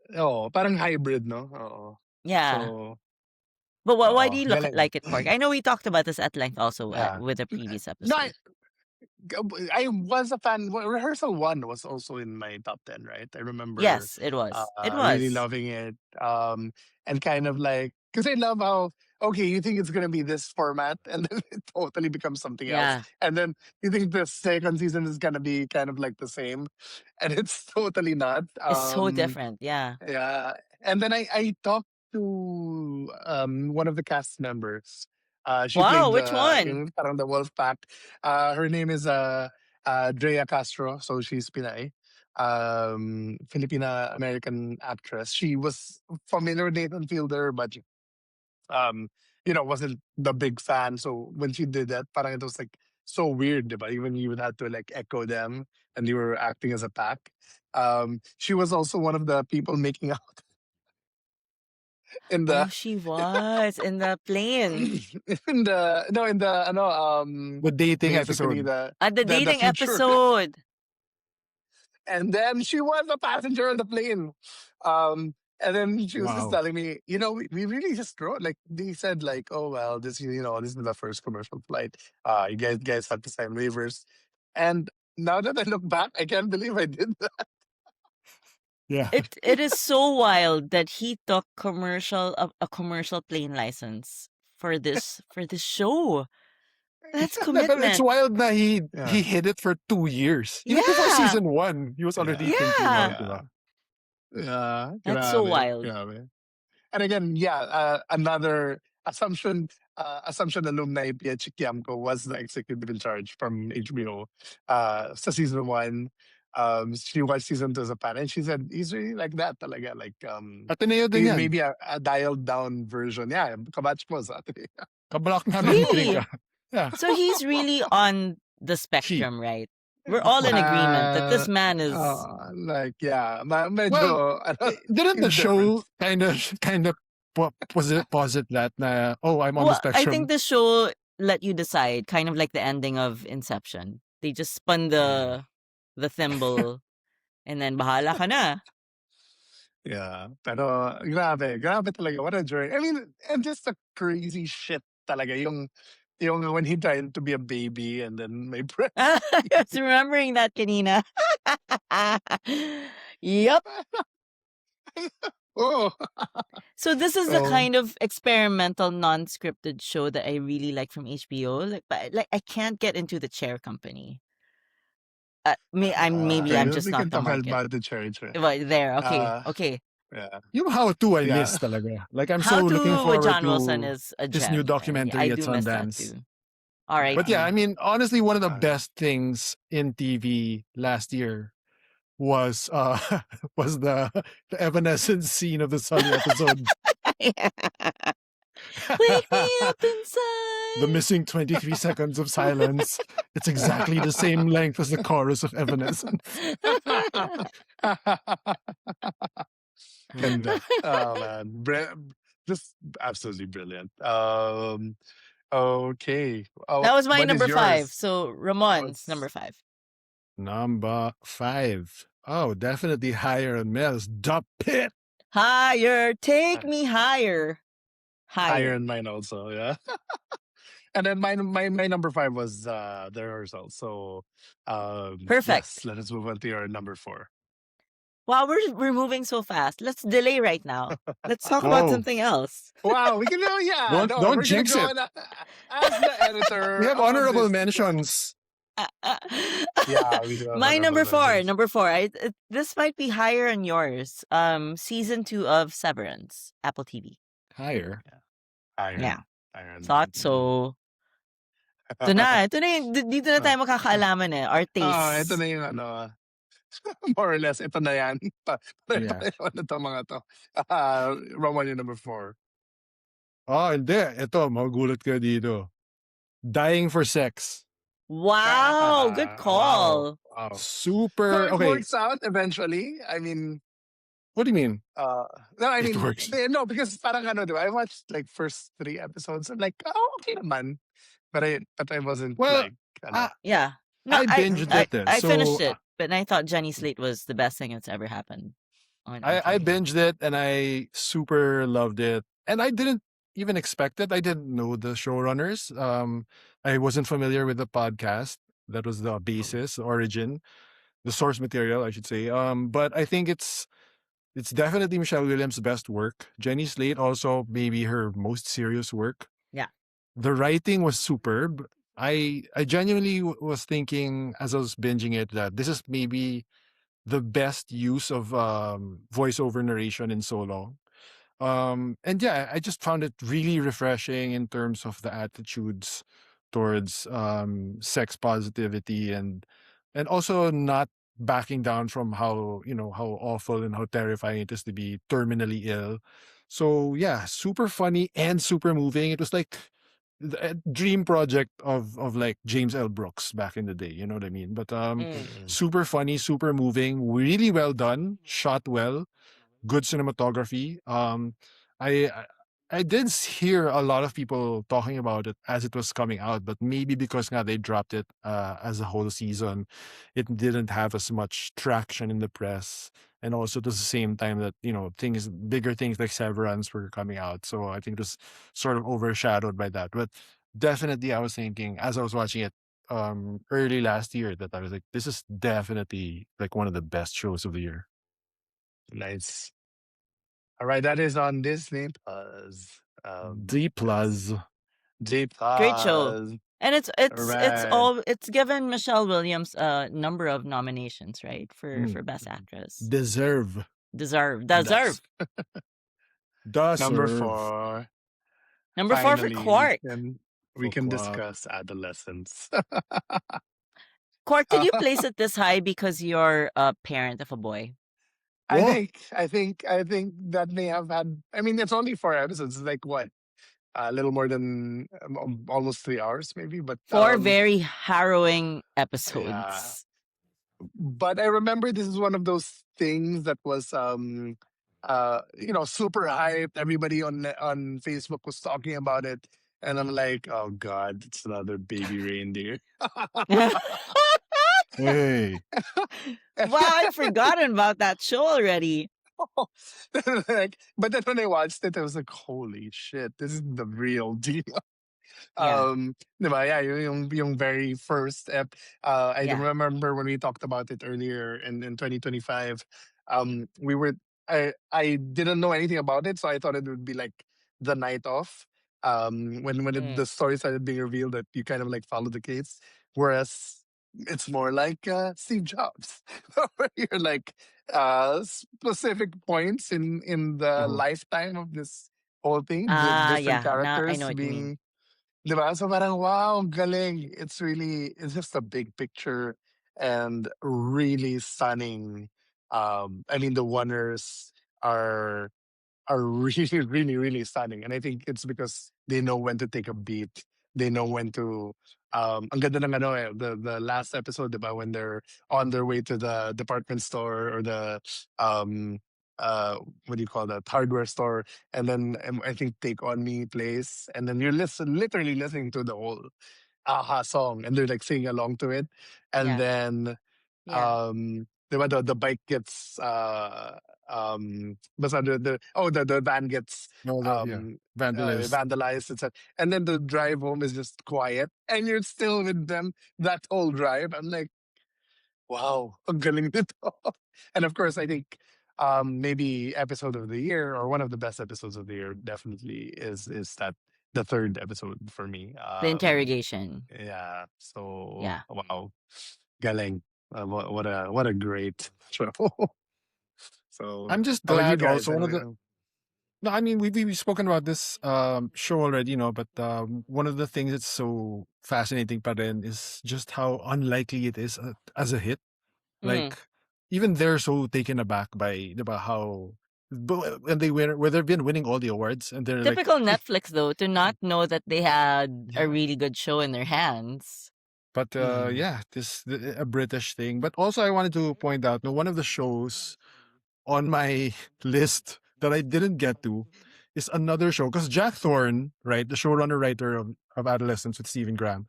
parang hybrid, no? Oo. Yeah. So, But why do you look galing. like it, Cork? I know we talked about this at length also Yeah. with a previous No, episode. I was a fan. Rehearsal one was also in my top 10, right? I remember Yes, it was. It really was. loving it. And kind of like, because I love how, okay, you think it's going to be this format, and then it totally becomes something else. Yeah. And then you think the second season is going to be kind of like the same, and it's totally not. It's so different. Yeah. Yeah. And then I talked to one of the cast members. She Wow, played which one? yung parang the wolf pack. Her name is Drea Castro, so she's Pinay. Filipina American actress. She was familiar with Nathan Fielder, but um, wasn't the big fan. So when she did that, parang it was like so weird, diba? Even you would have to like echo them and you were acting as a pack. She was also one of the people making out in the Oh, she was in the plane. in the no in the no The dating basically episode. At the the dating future. episode. And then she was a passenger on the plane. And then she was just Wow. telling me, we really just wrote like they said like, oh well, this is the first commercial flight. You guys have to sign waivers. And now that I look back, I can't believe I did that. Yeah. It is so wild that he took a commercial plane license for this show. That's But it's commitment. wild that he Yeah. hid it for 2 years. Even before Yeah. season 1, he was already Yeah. thinking about Yeah. it, Yeah. diba? Yeah. That's so Grabe. wild. Grabe. And again, yeah, another Assumption alumni Pia Chikiamko was the executive in charge from HBO sa season 1. She watched season 2 as a fan, and she said he's really like that talaga. Like Ateneo din yan. maybe a dialed down version. Yeah, kabatch mo sa Ateneo. Kablock namin ni Really? Trika. Yeah. So he's really on the She. spectrum, right? We're all in agreement that this man is. Like yeah, Well, medyo didn't the he's different. show kind of posit that na, oh, I'm on the Well, I think spectrum? the show let you decide, kind of like the ending of Inception. They just spun Yeah. the thimble and then bahala ka na. Yeah, pero grabe talaga, what a journey. I mean, and just the crazy shit talaga, yung when he tried to be a baby and then may breast. I was remembering that kanina. Yep. Oh, So this is the oh, kind of experimental, non-scripted show that I really like from HBO. But I can't get into the Chair Company. Maybe I'm just we not can the talk market. about the cherry tree. But there, okay, Uh, okay. yeah, Yung How To I yeah, miss talaga. Like, I'm so How looking to with forward John Wilson to is a his new gem, and I documentary at do miss that Sundance. too. But yeah, yeah. I R.I.P. mean, honestly, one of the Uh, best things in TV last year was was the Evanescence scene of the Sully episode. Wake me up The inside. missing 23 seconds of silence. It's exactly the same length as the chorus of Evanescence. Ganda. Oh man, just absolutely brilliant. Okay. Oh, That was my what is number 5. yours? So Ramon's number What's 5. Number 5. Oh, definitely higher than Mel's. The Pit. Higher, take uh, me higher. higher Higher. in mine also? Yeah. And then my number 5 was the rehearsal. So yes, Perfect. let us move on to your number 4. Wow, we're moving so fast. Let's delay right now. Let's talk about Whoa. something else. Wow, we can go. Yeah, no, Don't we're gonna jinx go it. on as the We editor have of honorable this. mentions. Yeah, we do have My honorable number four. mentions. Number four. This might be higher on yours. Season 2 of Severance, Apple TV. Higher. Yeah, higher, Yeah, higher than thought mine. so. Ito na yung, dito na tayo makakaalaman eh. Our Ito tastes. na yung more or less, ito na yan. Yeah. Pareho na to mga to. Roman yung number 4. Hindi. Ito, magugulat ka dito. Dying for Sex. Wow, good Wow. call. Wow. So Super. it Okay. works out eventually. I mean, What do you mean? no, I It mean, works. no, because parang diba? I watched like first 3 episodes. I'm like, oh, okay naman. But I wasn't Well, like, I, Yeah. No, I binged I, it. I finished So it, but I thought Jenny Slate was the best thing that's ever happened on I TV. binged it and I super loved it. And I didn't even expect it. I didn't know the showrunners. I wasn't familiar with the podcast. That was the basis, origin, the source material, I should say. But I think it's definitely Michelle Williams' best work. Jenny Slate also maybe her most serious work. Yeah. The writing was superb. I genuinely was thinking as I was binging it that this is maybe the best use of voiceover narration in so long. And yeah, I just found it really refreshing in terms of the attitudes towards sex positivity and also not backing down from how how awful and how terrifying it is to be terminally ill. So yeah, super funny and super moving. It was like a dream project of like James L. Brooks back in the day, you know what I mean? But Mm. super funny, super moving, really well done, shot well, good cinematography. I I I did hear a lot of people talking about it as it was coming out, but maybe because now they dropped it as a whole season, it didn't have as much traction in the press. And also at the same time that bigger things like Severance were coming out, so I think it was sort of overshadowed by that. But definitely, I was thinking as I was watching it early last year that I was like, this is definitely like one of the best shows of the year. Nice. All right, that is on Disney Plus. D plus. D Great show. Plus. And Right. it's given Michelle Williams a number of nominations, right? For best actress. Deserve. That's Deserve. number Deserve. 4. Number 4 for Finally, we Quark. can we Fuck can up. discuss adolescence. Quark, did you place it this high because you're a parent of a boy? Whoa. I think that may have had. I mean, it's only 4 episodes. It's like what, a little more than almost 3 hours, maybe. But 4 very harrowing yeah. episodes. But I remember this is one of those things that was super hyped. Everybody on Facebook was talking about it, and I'm like, oh god, it's another baby reindeer. Hey. Wow, I've forgotten about that show already. But then when I watched it, I was like, holy shit, this is the real deal. Yeah. Diba? Yeah, yung very first I Yeah. remember when we talked about it earlier in 2025. We were I didn't know anything about it, so I thought it would be like the night off. Mm. The story started being revealed, that you kind of like follow the case, whereas it's more like Steve Jobs, where you're like specific points in the Uh-huh. lifetime of this whole thing, the different Yeah. Now I characters know what you mean. being. Diba? So parang, wow, ang galing. It's just a big picture and really stunning. I mean, the wonders are really, really, really stunning. And I think it's because they know when to take a beat. They know when to ang ganda ng the last episode, diba, when they're on their way to the department store or the um what do you call that, hardware store, and then I think Take On Me plays, and then you're literally listening to the whole AHA song, and they're like singing along to it, and Yeah. then Yeah. diba, the bike gets basta the van gets No, vandalized. vandalized, etc. And then the drive home is just quiet, and you're still with them that whole drive. I'm like, Wow, ang galing nito. And of course, I think maybe episode of the year or one of the best episodes of the year definitely is that the third episode for me. The interrogation. Yeah. So Yeah. wow, galing. What a great show. So I'm just how about you glad guys? also one of the no, I mean we've spoken about this show already, but one of the things that's so fascinating pa rin is just how unlikely it is as a hit. Mm. Like even they're so taken aback by diba, how when they win where they've been winning all the awards and they're like Typical Netflix, though, to not know that they had a yeah. really good show in their hands. but Mhm. yeah, a British thing. But also I wanted to point out, no, one of the shows on my list that I didn't get to is another show because Jack Thorne, right, the showrunner writer of Adolescence with Stephen Graham,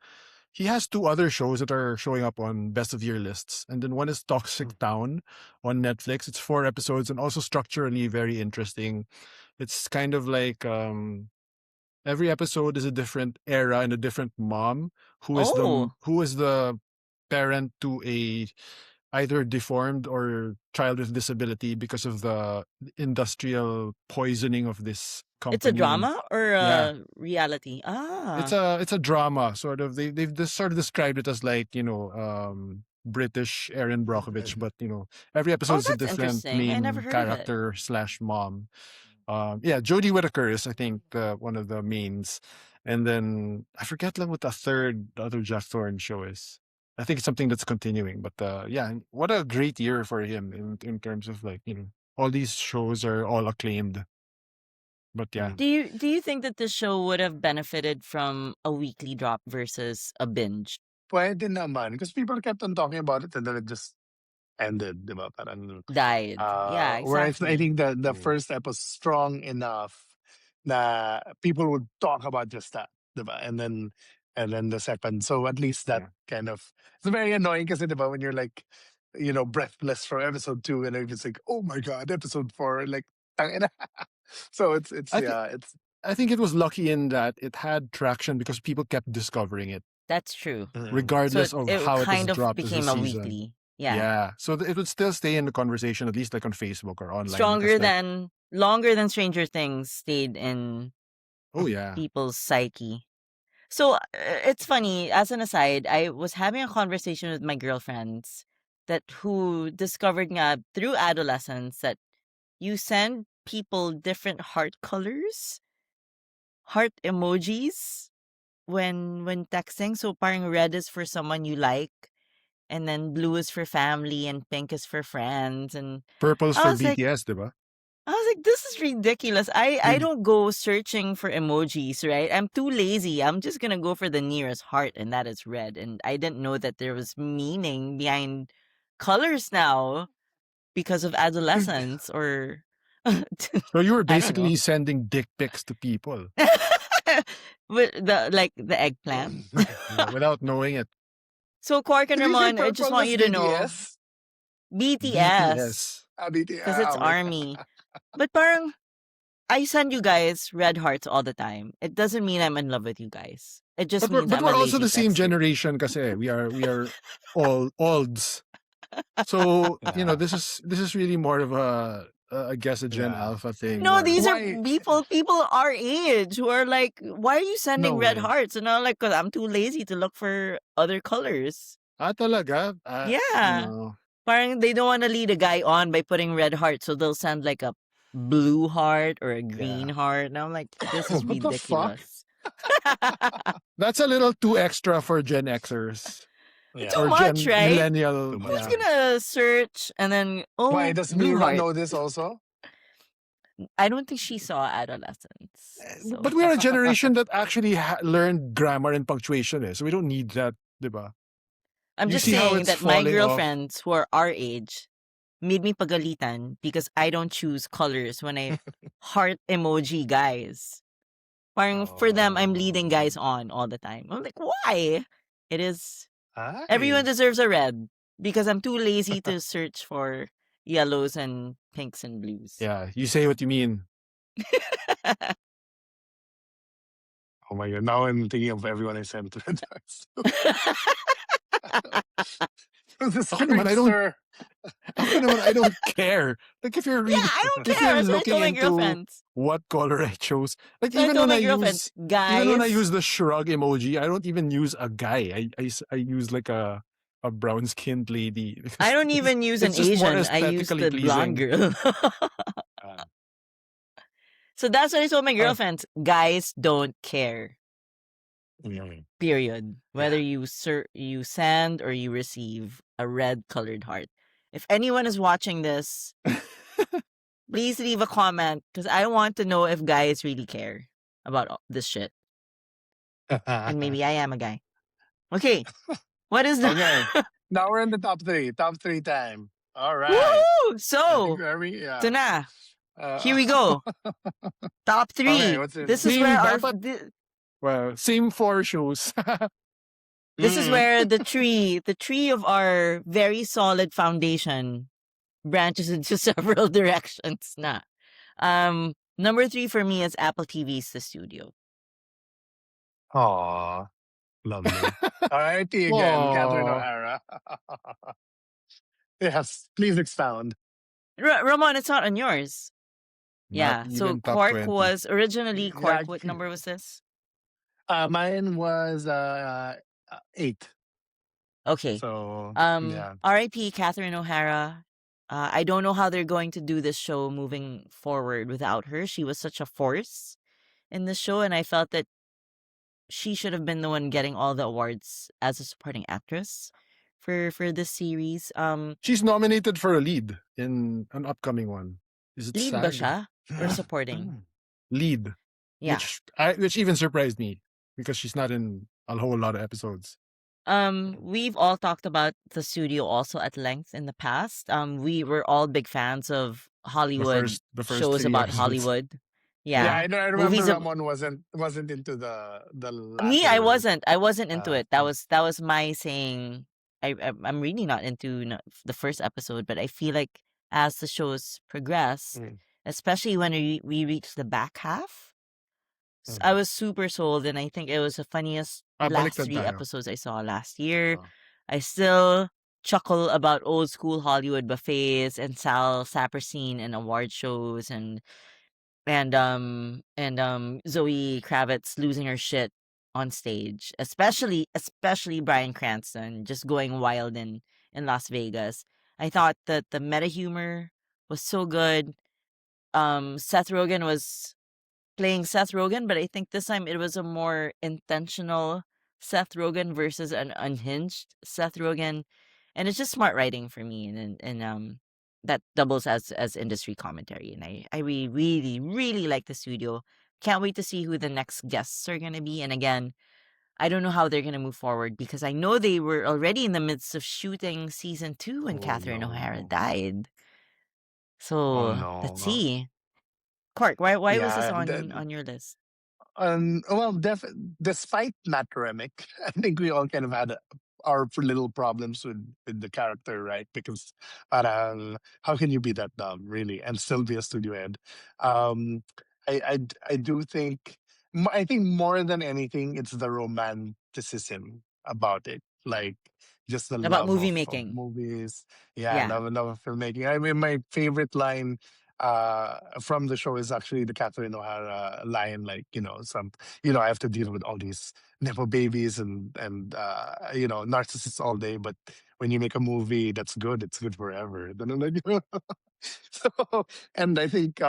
he has two other shows that are showing up on best of year lists, and then one is Toxic Town on Netflix. It's 4 episodes and also structurally very interesting. It's kind of like every episode is a different era and a different mom Oh, who is the parent to a either deformed or child with disability because of the industrial poisoning of this it's a company. drama or Yeah, a reality? it's Ah. a drama sort of. They've just sort of described it as like British Erin Brockovich, but every episode Oh, is a that's different interesting. I never main heard of it. character slash mom. Yeah, Jodie Whittaker is I think one of the mains, and then I forget like what the other Jack Thorne show is. I think it's something that's continuing, but yeah, what a great year for him in terms of like all these shows are all acclaimed. But yeah, Mhm. Do you think that this show would have benefited from a weekly drop versus a binge? Pwede naman because people kept on talking about it and then it just ended, 'di ba? Parang Died. Yeah, whereas I exactly. think the mm, first step was strong enough that people would talk about just that, 'di ba? And then the second, so at least that yeah. kind of it's very annoying kasi 'di ba when you're like breathless for episode 2 and then it's like oh my god episode 4 like tangina. So it's I think yeah it's I think it was lucky in that it had traction because people kept discovering it, That's true. So regardless it, of it how it was kind of dropped as a became a season. weekly. Yeah. Yeah, so it would still stay in the conversation, at least like on Facebook or online, because Stronger like, than longer than Stranger Things stayed in oh yeah, people's psyche. So it's funny, as an aside, I was having a conversation with my girlfriends that who discovered nga through adolescence that you send people different heart colors, heart emojis when texting. So parang red is for someone you like, and then blue is for family, and pink is for friends. And purples I for was like, BTS, diba? this is ridiculous. I With don't go searching for emojis, right? I'm too lazy. I'm just gonna go for the nearest heart, and that is red. And I didn't know that there was meaning behind colors now because of adolescence or so you were I don't know. basically sending dick pics to people, With the eggplant. yeah, without knowing it. So Quark and did you say Ramon, I just purple want was you to know BTS? BTS BTS. because BTS, it's oh my army. But parang I send you guys red hearts all the time. It doesn't mean I'm in love with you guys. It just But we're means but I'm a we're also lazy the same texter. generation, kasi we are all olds. So yeah this is really more of I guess a Gen yeah Alpha thing, No, or these are why people our age who are like, why are you no sending red way hearts? And I'm like, because I'm too lazy to look for other colors. talaga, Yeah. no. Parang they don't want to lead a guy on by putting red hearts, so they'll send like a blue heart or a green yeah heart. And I'm like, this is what the fuck ridiculous. That's a little too extra for Gen Xers Too yeah or much, Gen right? Millennial. too much Who's Yeah, gonna search and then why oh does blue Mira heart? know this also I don't think she saw adolescence. but So we are a generation that actually learned grammar and punctuation, so we don't need that, diba? I'm You just see how saying it's that my falling off. girlfriends who are our age made me pagalitan because I don't choose colors when I heart emoji guys. Parang for them, I'm leading oh guys on all the time. I'm like, why? It is everyone hi deserves a red because I'm too lazy to search for yellows and pinks and blues. Yeah, you say what you mean. oh my god now I'm thinking of everyone I sent to the dark. The Ako naman, script, sir. I don't care. Like Yeah, I don't if you're care. That's what I looking told my into girlfriends. what color I chose, like So I told my girlfriends, even when I guys, use the shrug emoji, I don't even use a guy. I use like a brown skinned lady I because don't even use an it's just more Asian. I use aesthetically the blonde pleasing. girl. Uh, So that's what I told my Uh, girlfriends. Guys don't care. mm, Period. Whether yeah. you send or you receive a red colored heart. If anyone is watching this, please leave a comment because I want to know if guys really care about this shit. And maybe I am a guy. Okay, what is the Okay. Now we're in the top three. Top three time. All right. woohoo? I think So, very ito yeah. na. Here Uh, we go. Top okay. three. What's it? This is where same dapat same four shows. this is Mm. where the tree of our very solid foundation branches into several directions na. Number three for me is Apple TV's The Studio. Aw, lovely. All righty again, Catherine Aww. O'Hara. Yes, please expound. Ramon, it's not on yours. Not Yeah. So even top Quark 20. was originally Yeah, Quark. What number was this? mine was 8. Okay. So yeah. R.I.P. Catherine O'Hara. I don't know how they're going to do this show moving forward without her. She was such a force in the show, and I felt that she should have been the one getting all the awards as a supporting actress for this series. She's nominated for a lead in an upcoming one. Is it Lead ba SAG? siya or supporting? Lead, Yeah. which even surprised me because she's not in a whole lot of episodes. We've all talked about the studio also at length in the past. We were all big fans of Hollywood The first shows three about episodes. Hollywood. Yeah, Yeah. I remember Movies of Ramon wasn't into the me, I latter. wasn't. I wasn't into it. Mm, That was my saying. I'm really not into the first episode, but I feel like as the shows progress, mm, especially when we reach the back half, I mm. was super sold, and I think it was the funniest last Baliktad three tayo. episodes I saw last year. Oh. I still chuckle about old school Hollywood buffets and Sal Saperstein and award shows and Zoe Kravitz losing her shit on stage, especially Bryan Cranston just going wild in Las Vegas. I thought that the meta humor was so good. Seth Rogen was playing Seth Rogen, but I think this time it was a more intentional Seth Rogen versus an unhinged Seth Rogen, and it's just smart writing for me, and that doubles as industry commentary, and I really like the studio. Can't wait to see who the next guests are gonna be, and again, I don't know how they're gonna move forward because I know they were already in the midst of shooting season 2 when Oh Catherine O'Hara no. died. Oh So let's no. see. Clark, why was this Yeah. on your list? Well, despite Matt Remick, I think we all kind of had our little problems with the character, right? Because how can you be that dumb, really, and still be a studio head? Um, I do think I think more than anything, it's the romanticism about it, like just the About love movie of making. movies. Yeah, Yeah. love of filmmaking. I mean, my favorite line from the show is actually the Catherine O'Hara line, like, I have to deal with all these nepo babies and narcissists all day, but when you make a movie that's good, it's good forever. Then I'm like, so, and I think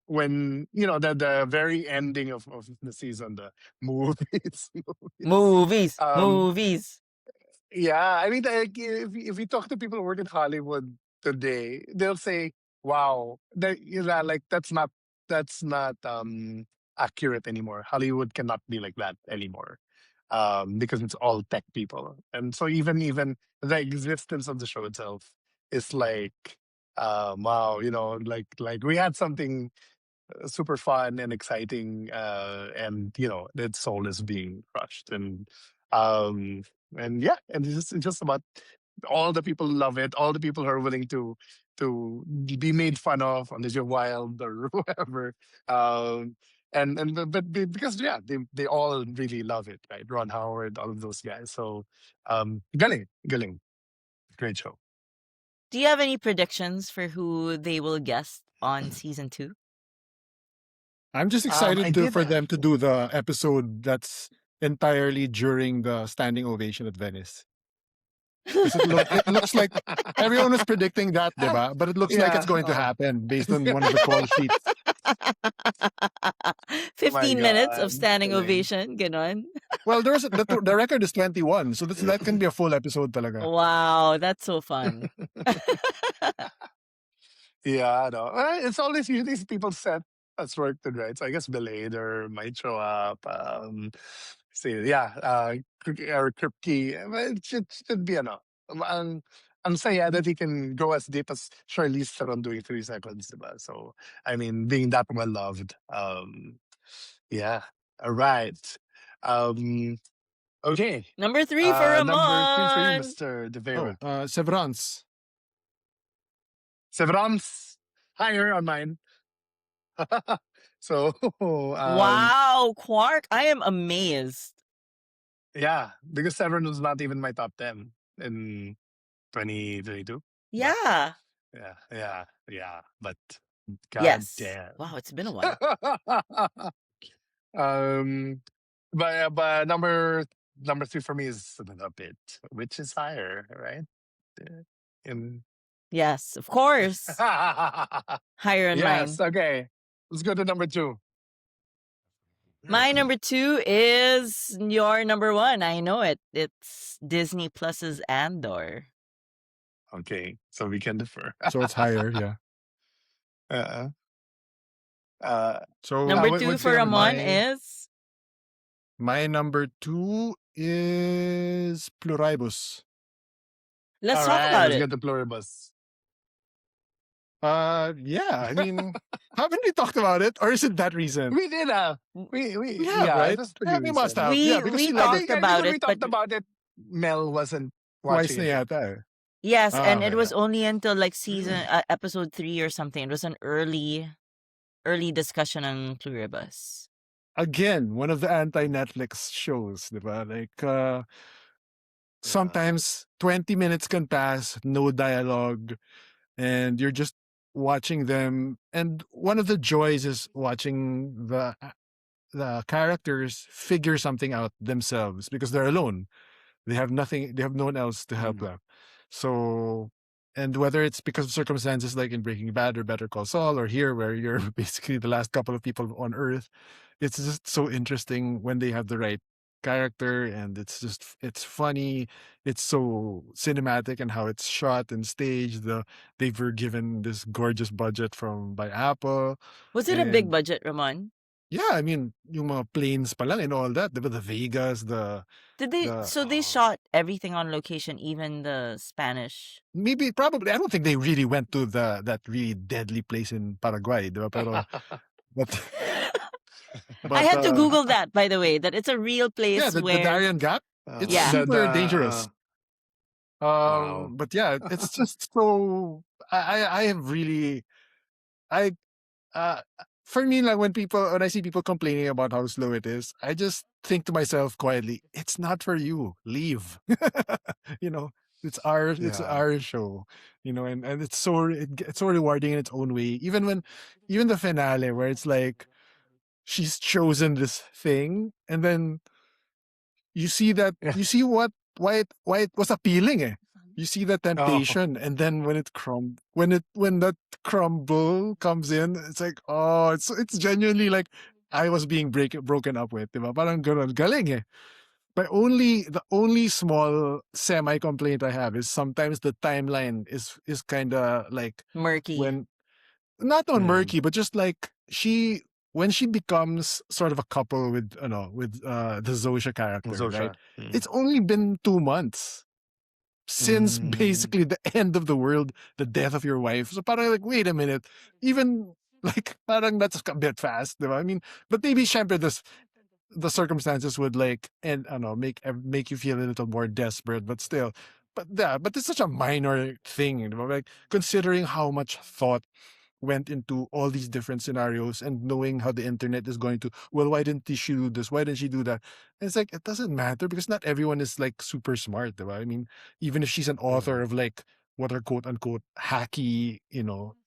when the very ending of the season, the movies, movies. Movies, Um, movies. yeah, I mean, like, if you talk to people who work in Hollywood today, they'll say, "Wow, like that's not accurate anymore. Hollywood cannot be like that anymore, because it's all tech people." And so even the existence of the show itself is like, wow, like we had something super fun and exciting, and its soul is being crushed, um and yeah, and it's just about all the people who love it, all the people who are willing to be made fun of on the Joe Wild or whoever, but because yeah, they all really love it, right? Ron Howard, all of those guys. So galing, galing. Great show. Do you have any predictions for who they will guest on season 2? I'm just I excited did. for them to do the episode that's entirely during the standing ovation at Venice. Because it looks like everyone was predicting that, diba? But it looks like it's Yeah. going to Oh. happen based on one of the call sheets. My 15 minutes of God. standing Kidding. ovation, ganon. Well, the record is 21, so that can be a full episode talaga. Wow, that's so fun. Yeah, no. It's always usually people set as worked right. So I guess Belader might show up. See, yeah, or Kripke. It should be enough. I'm saying that he can go as deep as Charlize Theron doing 3 seconds, diba? So I mean, being that well loved. Yeah. All right. Um, okay. Number 3 for Number 3 for you, Ramon. Mr. De Oh, Vera. Severance. Severance higher on mine. So, Wow, Quark, I am amazed. yeah, because Severin was not even my top 10 in 2022. But Yeah. yeah. But god Yes. damn. Wow, it's been a while. um, but number 3 for me is a bit, which is higher, right? In Yes, of course. Higher on yes. mine. Okay, let's go to number 2. My number 2 is your number 1. I know it. It's Disney Plus's Andor. Okay, so we can defer. So it's higher, yeah. uh, uh, So Number what, 2 what's for your number 2? Ramon is my number 2 is Pluribus. let's All talk right, about let's it. get the pluribus. Yeah, I mean, haven't we talked about it? Or is it that recent? We did. We have, Yeah, it right? was pretty Yeah, we must recent. have. Yeah, We because we you like I it think talked about because it, we but talked about it, Mel wasn't twice watching na it yet. yata eh. yes, and it Okay, was yeah. only until like episode 3 or something. It was an early discussion on Pluribus. Again, one of the anti-Netflix shows, diba? Like, Yeah. sometimes 20 minutes can pass, no dialogue, and you're just watching them. And one of the joys is watching the characters figure something out themselves because they're alone. They have nothing, they have no one else to help Mm. them. So, and whether it's because of circumstances like in Breaking Bad or Better Call Saul or here where you're basically the last couple of people on earth, it's just so interesting when they have the right character, and it's funny, it's so cinematic and how it's shot and staged. They were given this gorgeous budget from by Apple. Was it a big And budget, Ramon? yeah, I mean, yung mga planes pa lang and all that, diba? The Vegas, Did they the so they shot everything on location, even the Spanish? maybe probably I don't think they really went to that really deadly place in Paraguay, diba? Pero but I but had to Google that, by the way, that it's a real place yeah, the where Darien Gap, it's Yeah. super dangerous. Wow. But yeah, it's just so I have really I uh for me, like when I see people complaining about how slow it is, I just think to myself quietly, it's not for you. Leave. You know, it's Yeah. our show. You know, and it's so rewarding in its own way. Even the finale where it's like she's chosen this thing, and then Yeah. you see why it was appealing. Eh. You see the Oh, temptation, and then when that crumble comes in, it's like, oh, it's genuinely like I was being broken up with. Diba? Parang ganun, galing eh. The only small semi complaint I have is sometimes the timeline is kind of like murky. when not on mm, murky, but just like when she becomes sort of a couple with the Zosha character, right? Zosha. Mm. It's only been 2 months since Mm. basically the end of the world, the death of your wife. So parang like, wait a minute, even like parang that's a bit fast, diba? I mean, but maybe syempre the circumstances would like and I don't know make you feel a little more desperate, but still. But yeah, but it's such a minor thing, diba? Like considering how much thought went into all these different scenarios and knowing how the internet is going to, well, why didn't she do this? Why didn't she do that? And it's like, it doesn't matter because not everyone is like super smart. Diba? I mean, even if she's an author Mhm. of like what are quote unquote hacky,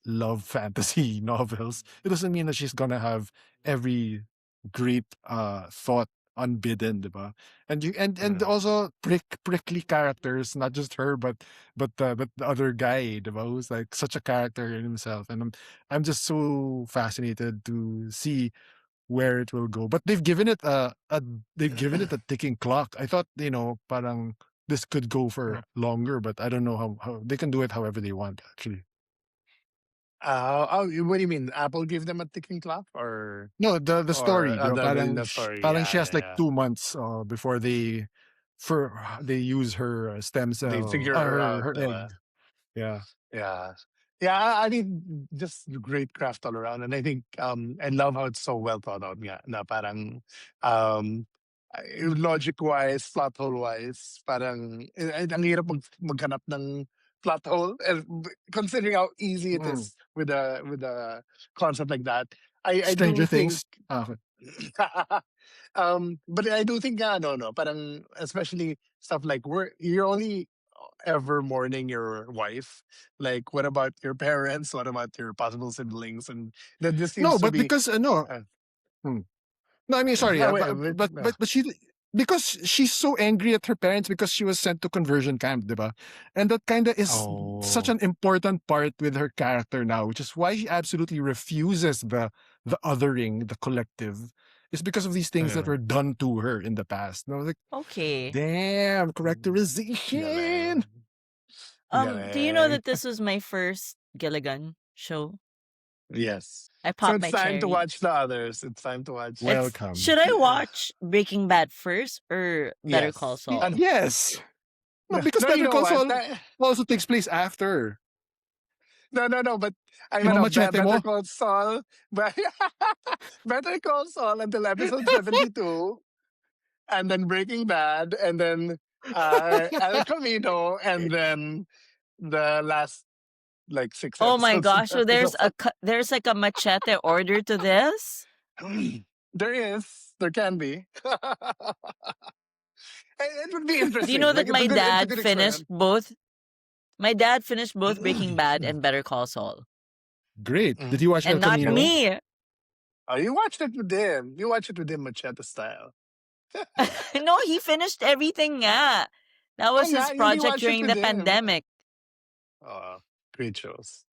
love fantasy novels, it doesn't mean that she's gonna have every great thought unbidden, diba? And Mhm. also prickly characters, not just her, but the other guy, diba, who's like such a character in himself. And I'm just so fascinated to see where it will go. But they've given it a ticking clock. I thought, parang this could go for longer, but I don't know how they can do it however they want, actually. What do you mean? Apple gave them a ticking clock, No, the or story, diba? the story? Parang she Yeah, has yeah, like yeah. 2 months before they use her stem They cell, figure her out, her egg. diba? Yeah. Yeah. Yeah, I mean, just great craft all around. And I think I love how it's so well thought out nga, na parang um logic wise, plot hole wise, parang ang hirap maghanap ng plot hole, and considering how easy it Mm. is with a concept like that. I do Stranger think Things. Ah, okay. but I do think no, parang especially stuff like you're only ever mourning your wife. Like, what about your parents? What about your possible siblings? And that this seems No, to but be. because no. Uh, Hmm. No, I mean, sorry, oh, wait, but she, because she's so angry at her parents because she was sent to conversion camp, diba? And that kind of is such oh, an important part with her character now, which is why she absolutely refuses the othering, the collective. Is because of these things that uh, were done to her in the past. And I was like, Okay. damn, characterization. galing, Do you know galing. that this was my first Gilligan show? Yes. I So popped it's my time to cherry. watch the others. It's time to watch. Welcome. Should I watch Breaking Bad first or Better Call Yes. Saul? Yes. No, No, because no, you Better know Call what? Saul also takes place after. No, no, no. But I'm ano, Imamachete Better mo? Call Saul. But Better Call Saul until episode 72, and then Breaking Bad, and then El Camino, and then the last like six Oh my episodes of gosh! So Better Call Saul. there's like a machete order to this. There can be. It would be Do you know interesting. Like that it's a good experiment. my dad finished both Breaking Bad and Better Call Saul, Great. Did Mm. you watch El and not Camino? me. Oh, you watched it with him. You watched it with him, machete style. No, he finished everything nga. That Oh, was nga, his you only project watched it during with the him. pandemic. Oh, great shows.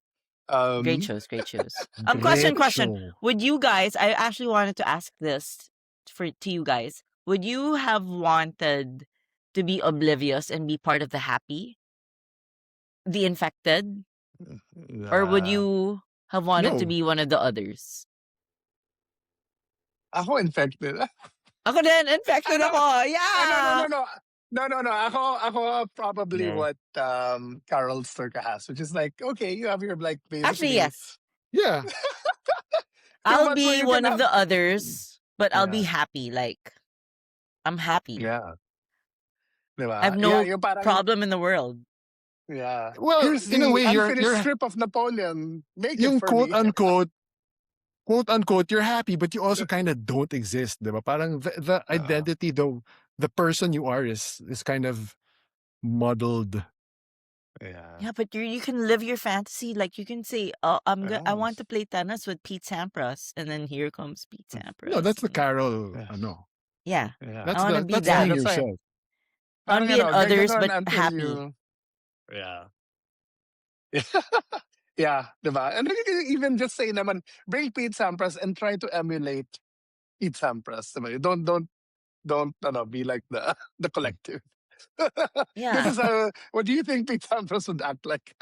Great Um, shows, great shows. Great Question. show. Would you guys, I actually wanted to ask this to you guys. Would you have wanted to be oblivious and be part of the happy, the infected? Or would uh, you have wanted to No. be one of the others? ako infected. Ako din, infected Ano? ako! No, no, no, Yeah! no. No. Ako probably No. what Carol Sturka has, which is like, okay, you have your like Actually, basically yes. Yeah. 2 I'll months where be you can one of have. the others, but I'll be Yeah, happy. Like, I'm happy. yeah, I have diba? Yeah, no yung parang, problem in the world. yeah. Well, Here's in a the way, unfinished script of Napoleon. Make it yung for me. quote unquote, you're happy, but you also kind of don't exist, diba? Parang the Uh, identity, though, the person you are is kind of muddled. yeah. Yeah, but you can live your fantasy. Like you can say, I want to play tennis with Pete Sampras," and then here comes Pete No, Sampras. that's the Carol. Yeah. No, Yeah, Yeah. I want to be that's Yeah, that. being that's why. yourself. I want to Parang be in others, gaganon but until happy. you. Yeah. Yeah, diba? And then you can even just say naman, bring Pete Sampras and try to emulate Pete Sampras. Diba? Don't be like the the collective. This Yeah, is what do you think Pete Sampras would act like?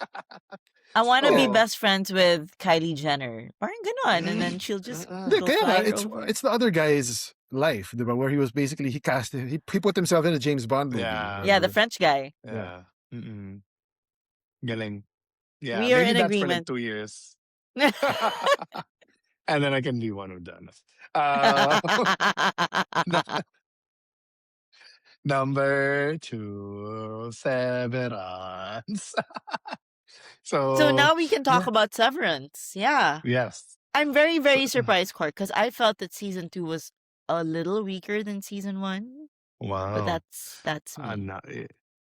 I want to be Oh. best friends with Kylie Jenner. Parang ganon, and then she'll just Hindi, go kaya nga, fly her over. it's the other guy's life, diba? Where he was basically, he put himself in a James Bond movie, Yeah. Yeah, the remember? French guy. Yeah. Yeah. Mm-mm. Galing. Yeah, We are maybe in that's for like agreement. 2 years. And then I can be one of them. Uh, number two, Severance. So So now we can talk yeah, about Severance. Yeah. yes. I'm very, So, very surprised, Court, because I felt that season two was a little weaker than season one. But wow. that's me. No,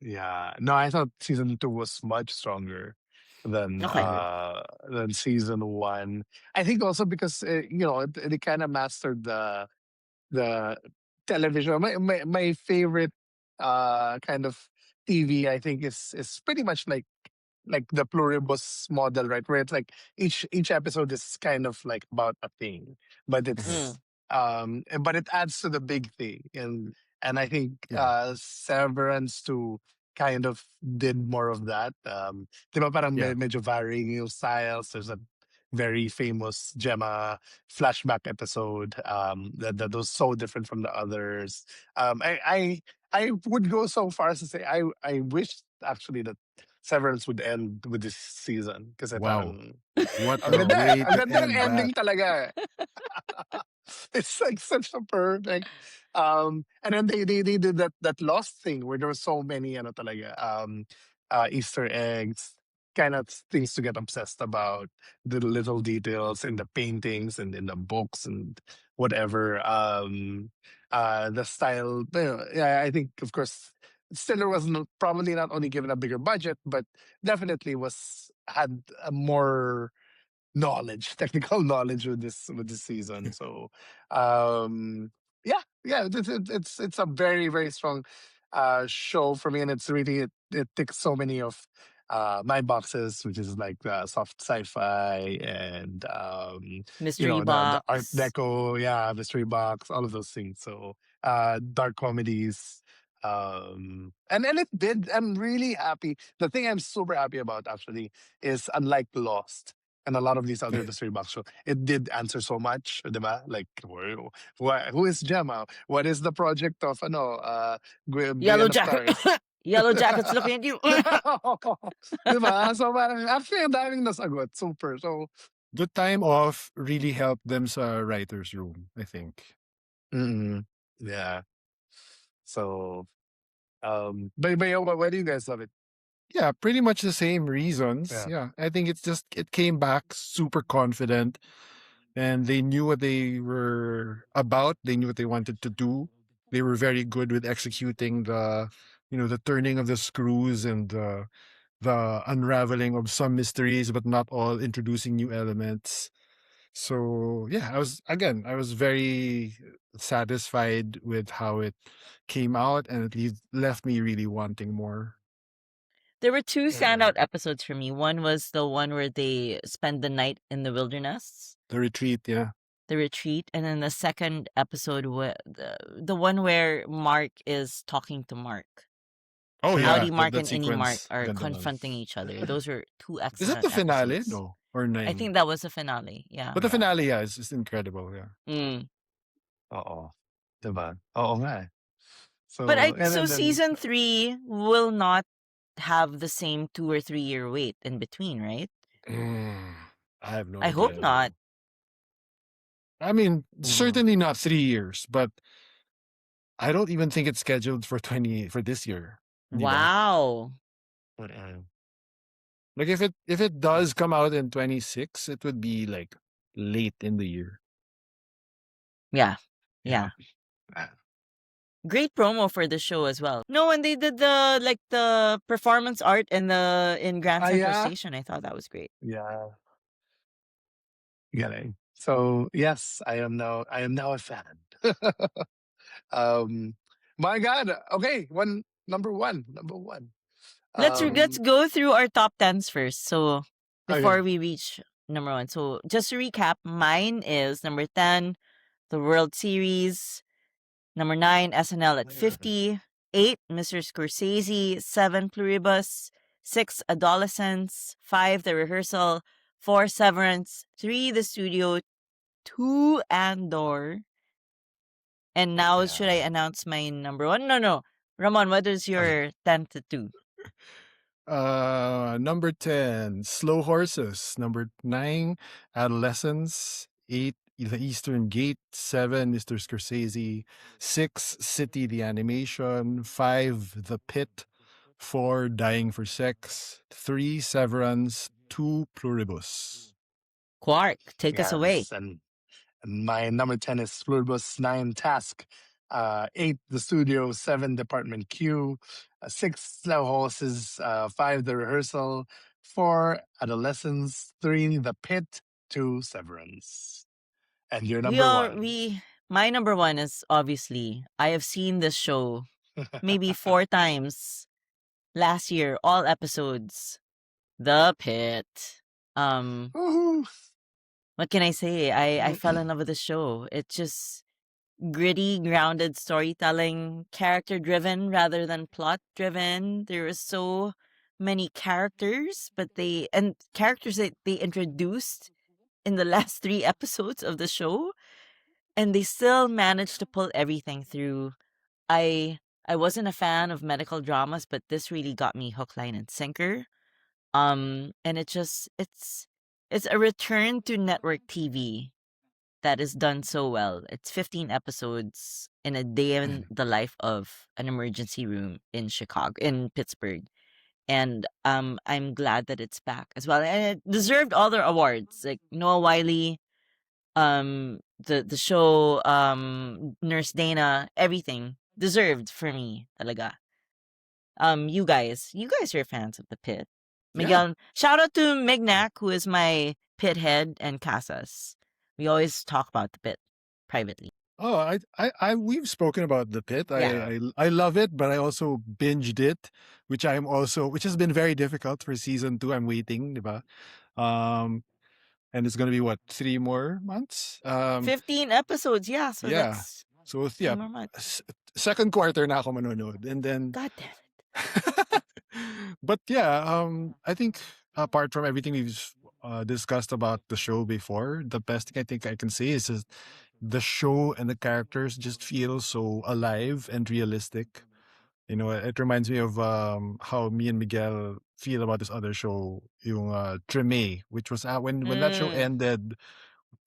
yeah. No, I thought season two was much stronger Okay. than season one. I think also because they kind of mastered the television. My favorite kind of TV, I think, is pretty much like the pluribus model, right? Where it's like each episode is kind of like about a thing, but Mhm. Mm. but it adds to the big thing, and I think Yeah. Severance too kind of did more of that. Di ba parang Yeah. medyo varying yung styles. There's a very famous Gemma flashback episode that was so different from the others. I would go so far as to say I wish actually that Severance would end with this season kasi Wow. parang What a way ang to ganda ng end ending that. talaga. It's like such a perfect and then they did that lost thing where there were so many ano talaga Easter eggs, kind of things to get obsessed about, the little details in the paintings and in the books and whatever. The style, yeah, I think of course Stiller was probably not only given a bigger budget, but definitely was had a more knowledge, technical knowledge with this season. So, yeah, it's a very very strong show for me, and it's really it ticks so many of my boxes, which is like soft sci-fi and Mystery the Art box. Deco, yeah, mystery box, all of those things. So, dark comedies. And it did. I'm really happy. The thing I'm super happy about actually is unlike Lost and a lot of these other mystery box shows, it did answer so much, diba? Like, who is Gemma? What is the project of Yellow Billion of jacket. Stars? Yellow jacket's looking at you. Diba? So parang actually ang daming nasagot. Super. So, The time off really helped them sa writer's room, I think. mm, yeah. So, but yeah, why do you guys love it? Yeah, pretty much the same reasons. Yeah. Yeah, I think it's just it came back super confident and they knew what they were about. They knew what they wanted to do. They were very good with executing the turning of the screws and the unraveling of some mysteries, but not all, introducing new elements. So yeah, I was very satisfied with how it came out, and left me really wanting more. There were two Mm-mm. standout episodes for me. One was the one where they spend the night in the wilderness, The retreat, yeah. the retreat, and then the second episode the one where Mark is talking to Mark. Oh Mm. yeah, Outie that Mark that and Innie Mark sequence, are ganda nun. confronting each other. Those are two Is that the excellent finale? episodes. No, or I 9? think that was the finale. Yeah. But the Yeah. finale, yeah, is incredible. Yeah. Mm. Oo. Diba? Oo nga eh. But So, and so then season three will not have the same 2 or 3 year wait in between, right? Mm, I have no I hope idea not. though. I mean, mm, certainly not 3 years, but I don't even think it's scheduled for this year. Di ba? Wow. mm-mm. Like if it does come out in 26, it would be like late in the year. Yeah. Yeah. Yeah. Great promo for the show as well. No, when they did the performance art in Grand Central Yeah. Station, I thought that was great. Yeah. Galing. So yes, I am now a fan. um my God. Okay, number one. Number one. Let's Um go through our top tens first. So okay. before we reach number one. So just to recap, mine is number 10, the World Series, number 9, SNL at 50, 8, Mr. Scorsese, 7, Pluribus, 6, Adolescence, 5, The Rehearsal, 4, Severance, 3, The Studio, 2, Andor. And now should I Yeah. announce my number 1? No, no. Ramon, what is Okay. your 10 to 2? Number 10, Slow Horses. Number 9, Adolescence. 8, The Eastern Gate. 7, Mr. Scorsese. 6, City the Animation. 5, The Pit. 4 Dying for Sex, 3 Severance, 2 Pluribus. Quark, take us away. Yes, and my number 10 is Pluribus, 9 Task, 8 The Studio, 7 Department Q, 6 Slow Horses, 5 The Rehearsal, 4 Adolescence, 3 The Pit, 2 Severance. And your We number all one. we my number one is obviously I have seen this show maybe 4 times last year, all episodes. The Pit. Um, Woohoo. what can I say? I fell in love with the show. It's just gritty, grounded storytelling, character driven rather than plot driven. There are so many characters, but characters that they introduced in the last 3 episodes of the show, and they still managed to pull everything through. I I wasn't a fan of medical dramas, but this really got me hook, line, and sinker. And it's a return to network TV that is done so well. It's 15 episodes in a day in the life of an emergency room in Pittsburgh. And I'm glad that it's back as well. And it deserved all their awards. Like Noah Wiley, the show, Nurse Dana, everything deserved for me, talaga. You guys are fans of the Pit. Yeah. Miguel, shout out to Mignac, who is my pit head, and Casas. We always talk about the Pit privately. Oh, we've spoken about The Pit. Yeah. I love it, but I also binged it, which has been very difficult for season 2. I'm waiting, diba? And it's gonna be what, 3 more months? 15 episodes, yeah, so Yeah. that's So 3 yeah, more months. second quarter na ako manonood, and then God damn it. but yeah, I think apart from everything we've discussed about the show before, the best thing I think I can say is just the show and the characters just feel so alive and realistic. You know, it reminds me of how me and Miguel feel about this other show, yung Treme, which was when that show Mm. ended,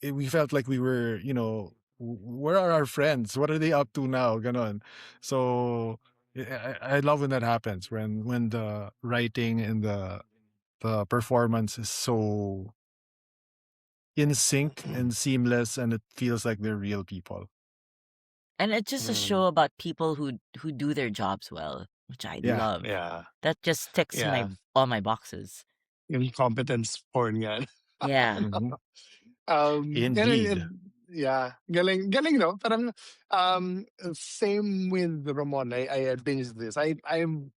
we felt like we were, where are our friends? What are they up to now? Ganon. So I love when that happens, when the writing and the performance is so in sync and seamless, and it feels like they're real people. And it's just a Mm, show about people who do their jobs well, which I Yeah, love. yeah, That just ticks yeah. all my boxes. Yung competence porn yan. Yeah. mhm, And indeed. yeah, galing no. Parang same with Ramon. I binged this. I am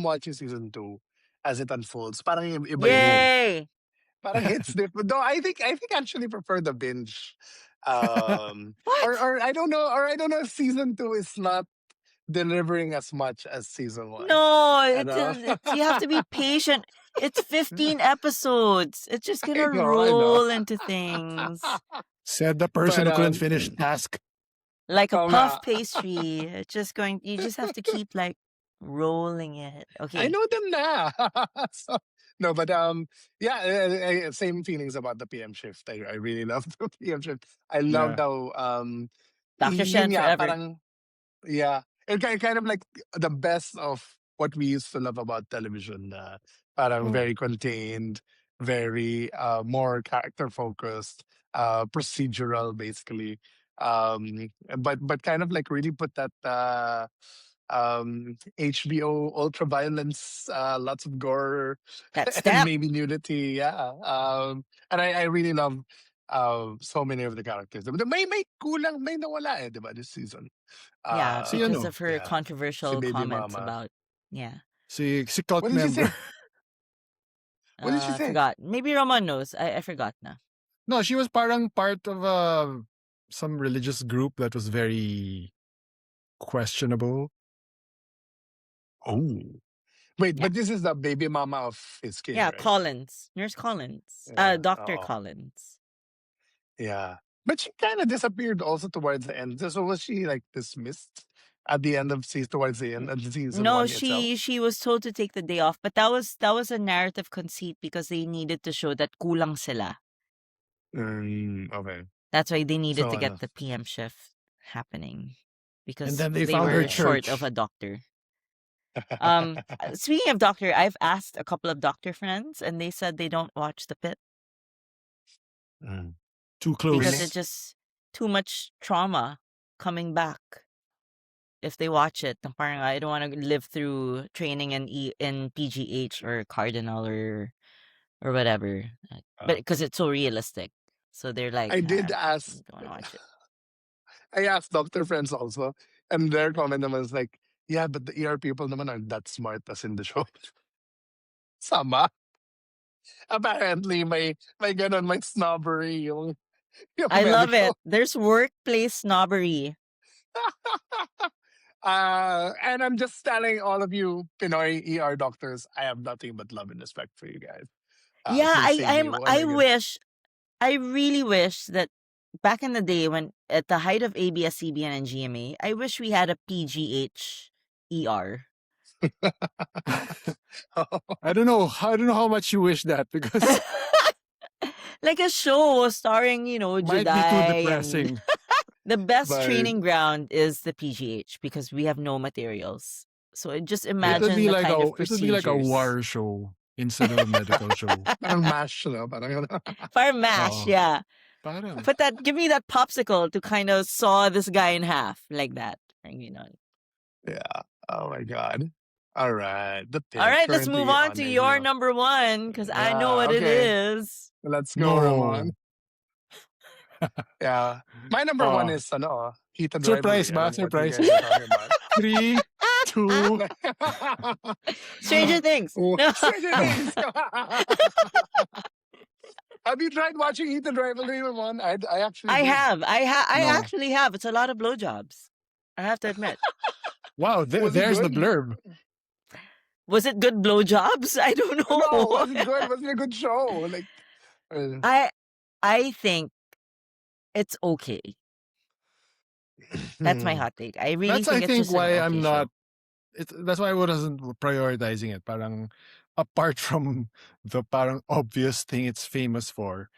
watching season 2 as it unfolds. Parang iba yung Yay! parang hits different. Though I think actually prefer the binge. What? Or I don't know if season 2 is not delivering as much as season 1. No, And it's you have to be patient. It's 15 episodes. It's just I gonna know, I know. roll into things Said the person But who couldn't finish task. like a oo nga. puff pastry. You just have to keep like rolling it. I Okay. know them na. So, no, but yeah, same feelings about the PM shift. I really love the PM shift. I loved Yeah. how Dr. yun Shen nga, forever. parang yeah, kind of like the best of what we used to love about television. Parang Mm. very contained, very more character focused, procedural basically. But kind of like really put that HBO ultra violence, lots of gore That and step. maybe nudity. Yeah. And I really love so many of the characters. May kulang, may nawala eh, di ba, this season? Yeah, Si because Um, ano, of her yeah, si controversial Baby comments Mama. about yeah. si cult What did she member. say? What did she I say? forgot. Maybe Roman knows. I forgot na. No, she was parang part of some religious group that was very questionable. Oh, wait, Yeah. but this is the baby mama of his kid, Yeah, right? Collins. Nurse Collins. Yeah. Dr. Oh, Collins. yeah. But she kind of disappeared also towards the end. So was she like dismissed at the end of season towards the end of season No, 1 itself? she was told to take the day off, but that was a narrative conceit because they needed to show that kulang sila. Okay. That's why they needed So to get ano? the PM shift happening And because then they they found her were Okay. short of church. a doctor. Speaking of Doctor, I've asked a couple of doctor friends, and they said they don't watch The Pit Mm. Too because Really? it's close. just too much trauma coming back if they watch it. Na parang I don't want to live through training in PGH or Cardinal or whatever, but because it's so realistic, so they're like, I "Ah, did I ask. don't want to watch it." I asked doctor friends also, and their comment was like, "Yeah, but the ER people naman aren't that smart as in the show." Sama. Apparently, may ganon, may snobbery yung I love it. medical. There's workplace snobbery. And I'm just telling all of you Pinoy ER doctors, I have nothing but love and respect for you guys. Yeah, Please save me. Oh my god. I really wish that back in the day when at the height of ABS-CBN and GMA, I wish we had a PGH ER. I don't know. I don't know how much you wish that because Like a show starring, might be too Juday, and depressing. the best But training ground is the PGH because we have no materials. So just It would yes, imagine be the like kind a of it would be like a procedures. war show instead of a medical show. parang mash, no? Parang Fire mash, Oh, yeah. parang Give me that popsicle to kind of saw this guy in half like that. yeah. Oh my god. All right. The All Pit right, let's move currently on on to your HBO. number one because I know Yeah. what it Okay. is. Let's go, Ramon. no. Yeah. My number one Oh, is Heated surprise Rivalry. I ba? don't know what you Surprise. guys are talking about. 3, 2. Stranger Things. Oh, No. Stranger Things. Have you tried watching Heated Rivalry, Ramon? I actually I did. have. I No. actually have. It's a lot of blowjobs. I have to admit. Wow, Was it there's the good? blurb. Was it good blowjobs? I don't No, know. was it good? Was it a good show? Like, uh, I I think it's okay. That's my hot take. I really That's I think it's think just an why I'm okay not show. that's why I wasn't prioritizing it. Parang apart from the parang obvious thing it's famous for,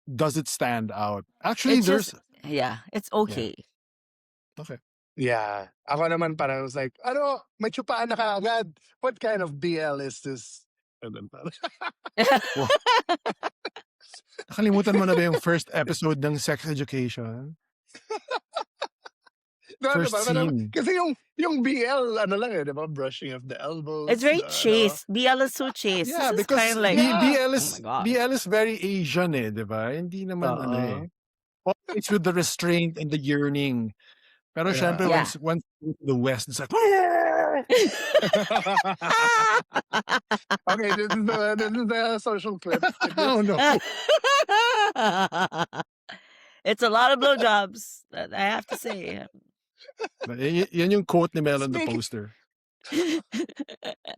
does it stand out? Actually, It's just there's it's yeah. okay. Okay. yeah. Ako naman parang was like, may chupaan na kaagad. What kind of BL is this? And then parang, Wow. Nakalimutan mo na ba yung first episode ng Sex Education? First diba? Parang, scene. kasi yung BL, lang di ba? Brushing of the elbows. It's very chaste. BL is so chaste. Yeah, This is kind because of like, Yeah. BL oh my is god. BL is very Asian di ba? Hindi naman Uh, eh. Always with the restraint and the yearning. Pero syempre, yeah. Yeah. once the West, it's like, Okay, this is the social clip. Skip oh this. no. It's a lot of blowjobs. I have to say. Yan yung quote ni Mel on the Speak, poster.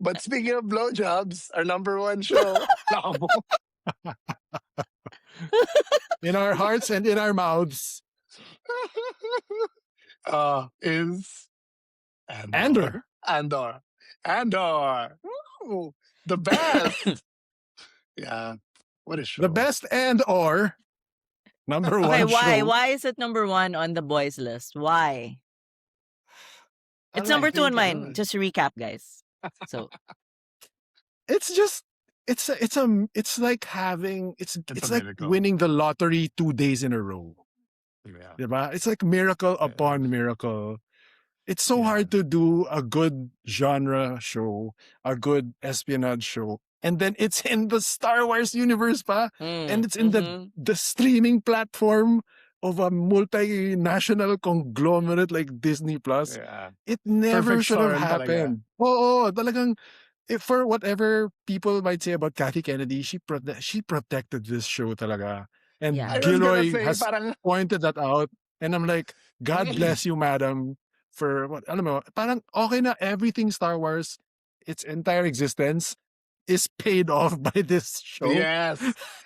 but speaking of blowjobs, our number one show, Labo, In our hearts and in our mouths. is Andor. Andor. Ooh, the best. Yeah. What a show. The best and or number Okay, one why? show. Why is it number one on the boys list? Why? It's I number two on think, mine. Just to recap, guys. So It's just it's like having it's a like miracle. winning the lottery 2 days in a row. Yeah. Diba? It's like miracle upon miracle. It's so Yeah. hard to do a good genre show, a good espionage show, and then it's in the Star Wars universe pa, and it's in the streaming platform of a multinational conglomerate like Disney Plus. Yeah. It never Perfect should have storm talaga. happened. Oo, talagang if for whatever people might say about Kathy Kennedy, she protected this show talaga. And Yeah. I was gonna Gilroy say, has parang, pointed that out. And I'm like, God bless you, madam, for what, alam mo, parang okay na everything Star Wars, its entire existence is paid off by this show. yes.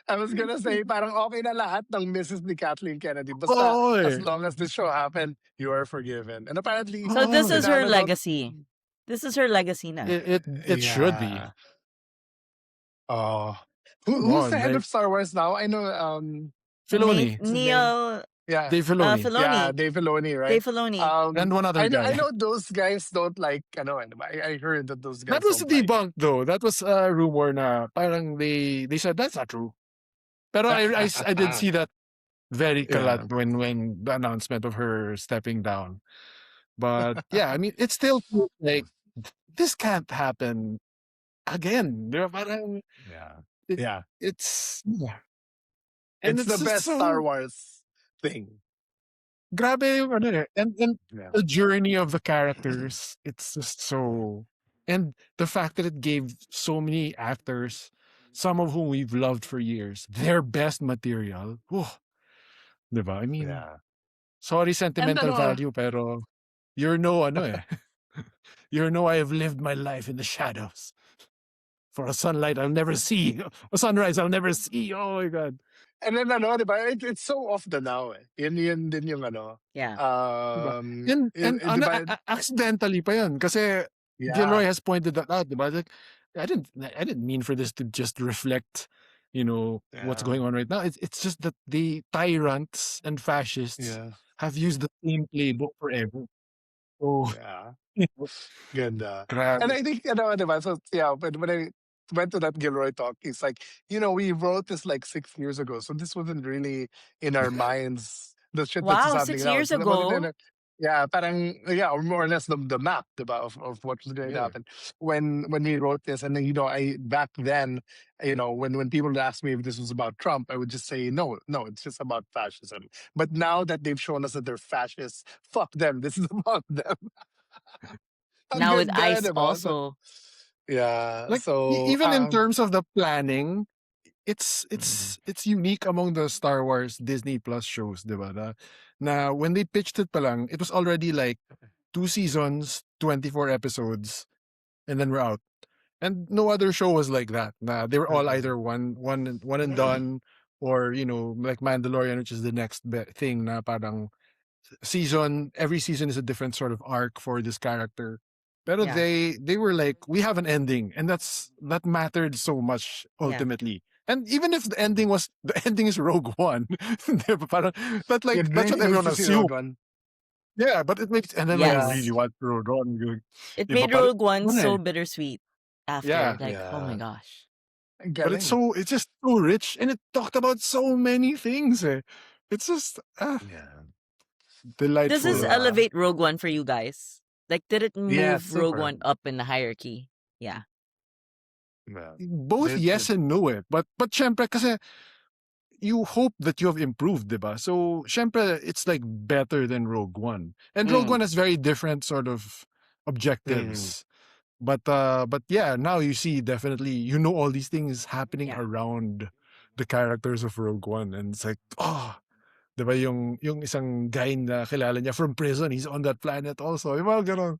I was gonna say, parang okay na lahat ng Mrs. ni Kathleen Kennedy. Basta, Oo as eh. long as this show happened, you are forgiven. And apparently, So this Oo. is her Pinano daw- legacy. This is her legacy na. It should be. Yeah. Oh. Come Who's on, the head like, of Star Wars now? I know, Filoni. What's his name? Neil Yeah. Dave Filoni. Yeah, Filoni. Dave Filoni, right? Dave Filoni. And one other I guy. know those guys don't like. I heard that those That guys was don't like. debunked though. That was a rumor na parang they said that's not true. Pero I did see that very kalat Yeah, when the announcement of her stepping down. But yeah, I mean, it still feels like this can't happen again. Di ba? Parang yeah, it, yeah. it's yeah. And It's it's the just best Star so Wars thing. grabe yung ano eh. And Yeah, the journey of the characters, it's just yeah, so and the fact that it gave so many actors, some of whom we've loved for years, their best material. Oh, diba? I mean, yeah. sorry And sentimental value, pero you're no ano eh. You're no I have lived my life in the shadows. For a sunlight I'll never see. A sunrise I'll never see. Oh my god. and then di ba? It's so off the now eh. Yun din yung ano. Yeah. Diba? And Di ano, ba? accidentally pa yun kasi Yeah, Gilroy has pointed that out, diba? Like, I didn't mean for this to just reflect, what's yeah, going on right now. It's just that the tyrants and fascists yeah, have used the same playbook forever. So, yeah. you know, Ganda. And grabe. I think, diba? So, yeah, when I went to that Gilroy talk, it's like, we wrote this like 6 years ago. So this wasn't really in our minds, the shit that's Wow, happening 6 now. years It wasn't in ago? it. Yeah, parang, yeah, or more or less the map diba, of what was going to Yeah. happen when we wrote this. And then, I back then, when people asked me if this was about Trump, I would just say, no, no, it's just about fascism. But now that they've shown us that they're fascists, fuck them. This is about them. Ang Now with ganda, ICE diba? So, also. yeah. Like So, even in terms of the planning, it's mm, it's it's unique among the Star Wars Disney Plus shows, 'di ba? Na when they pitched it pa lang, it was already like 2 seasons, 24 episodes, and then we're out. And no other show was like that. Nah, they were all mm, either one and done, or like Mandalorian, which is the next thing. Na parang every season is a different sort of arc for this character. But Yeah. they were like, we have an ending, and that mattered so much Yeah. ultimately. And even if the ending is Rogue One, di ba, parang, but like it that's what really makes everyone you see Rogue assumed. One. Yeah, but it makes and then when you Yeah, really Yes. watch Rogue One, It iba made pa rin, Rogue One ano eh. so bittersweet after. Yeah, Like, oh my yeah. gosh. Ang but galing. it's just so rich, and it talked about so many things. Eh. It's just Yeah. Does this delightful. Diba? elevate Rogue One for you guys? Like, did it Yeah, move Rogue super. One up in the hierarchy? Yeah. Yeah. Both It yes and no eh. But syempre kasi you hope that you have improved, diba? So syempre it's like better than Rogue One. And Rogue Mm, One has very different sort of mm, objectives. But yeah, now you see definitely all these things happening yeah. around the characters of Rogue One, and it's like, oh, 'di ba yung isang guy na kilala niya from prison, he's on that planet also. Yung mga ganon.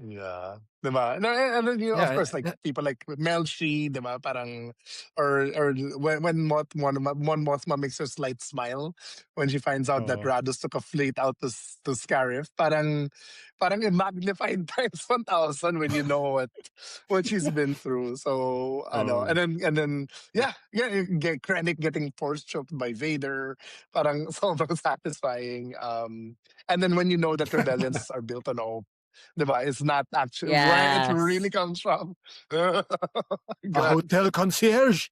yeah. Diba? No, and then, of Yeah, course, like people like Melchi, diba? Parang, or when Mon Mothma makes her slight smile when she finds out that oo. Radus took a fleet out to Scarif. Parang it magnified times 1,000 when you know what she's been through. So, I know. Oo. And then, yeah, you get Krennic getting force choked by Vader. Parang so satisfying. And then when you know that rebellions are built on hope. Diba? It's not actually where it really Yes. comes from. A Grabe. hotel concierge.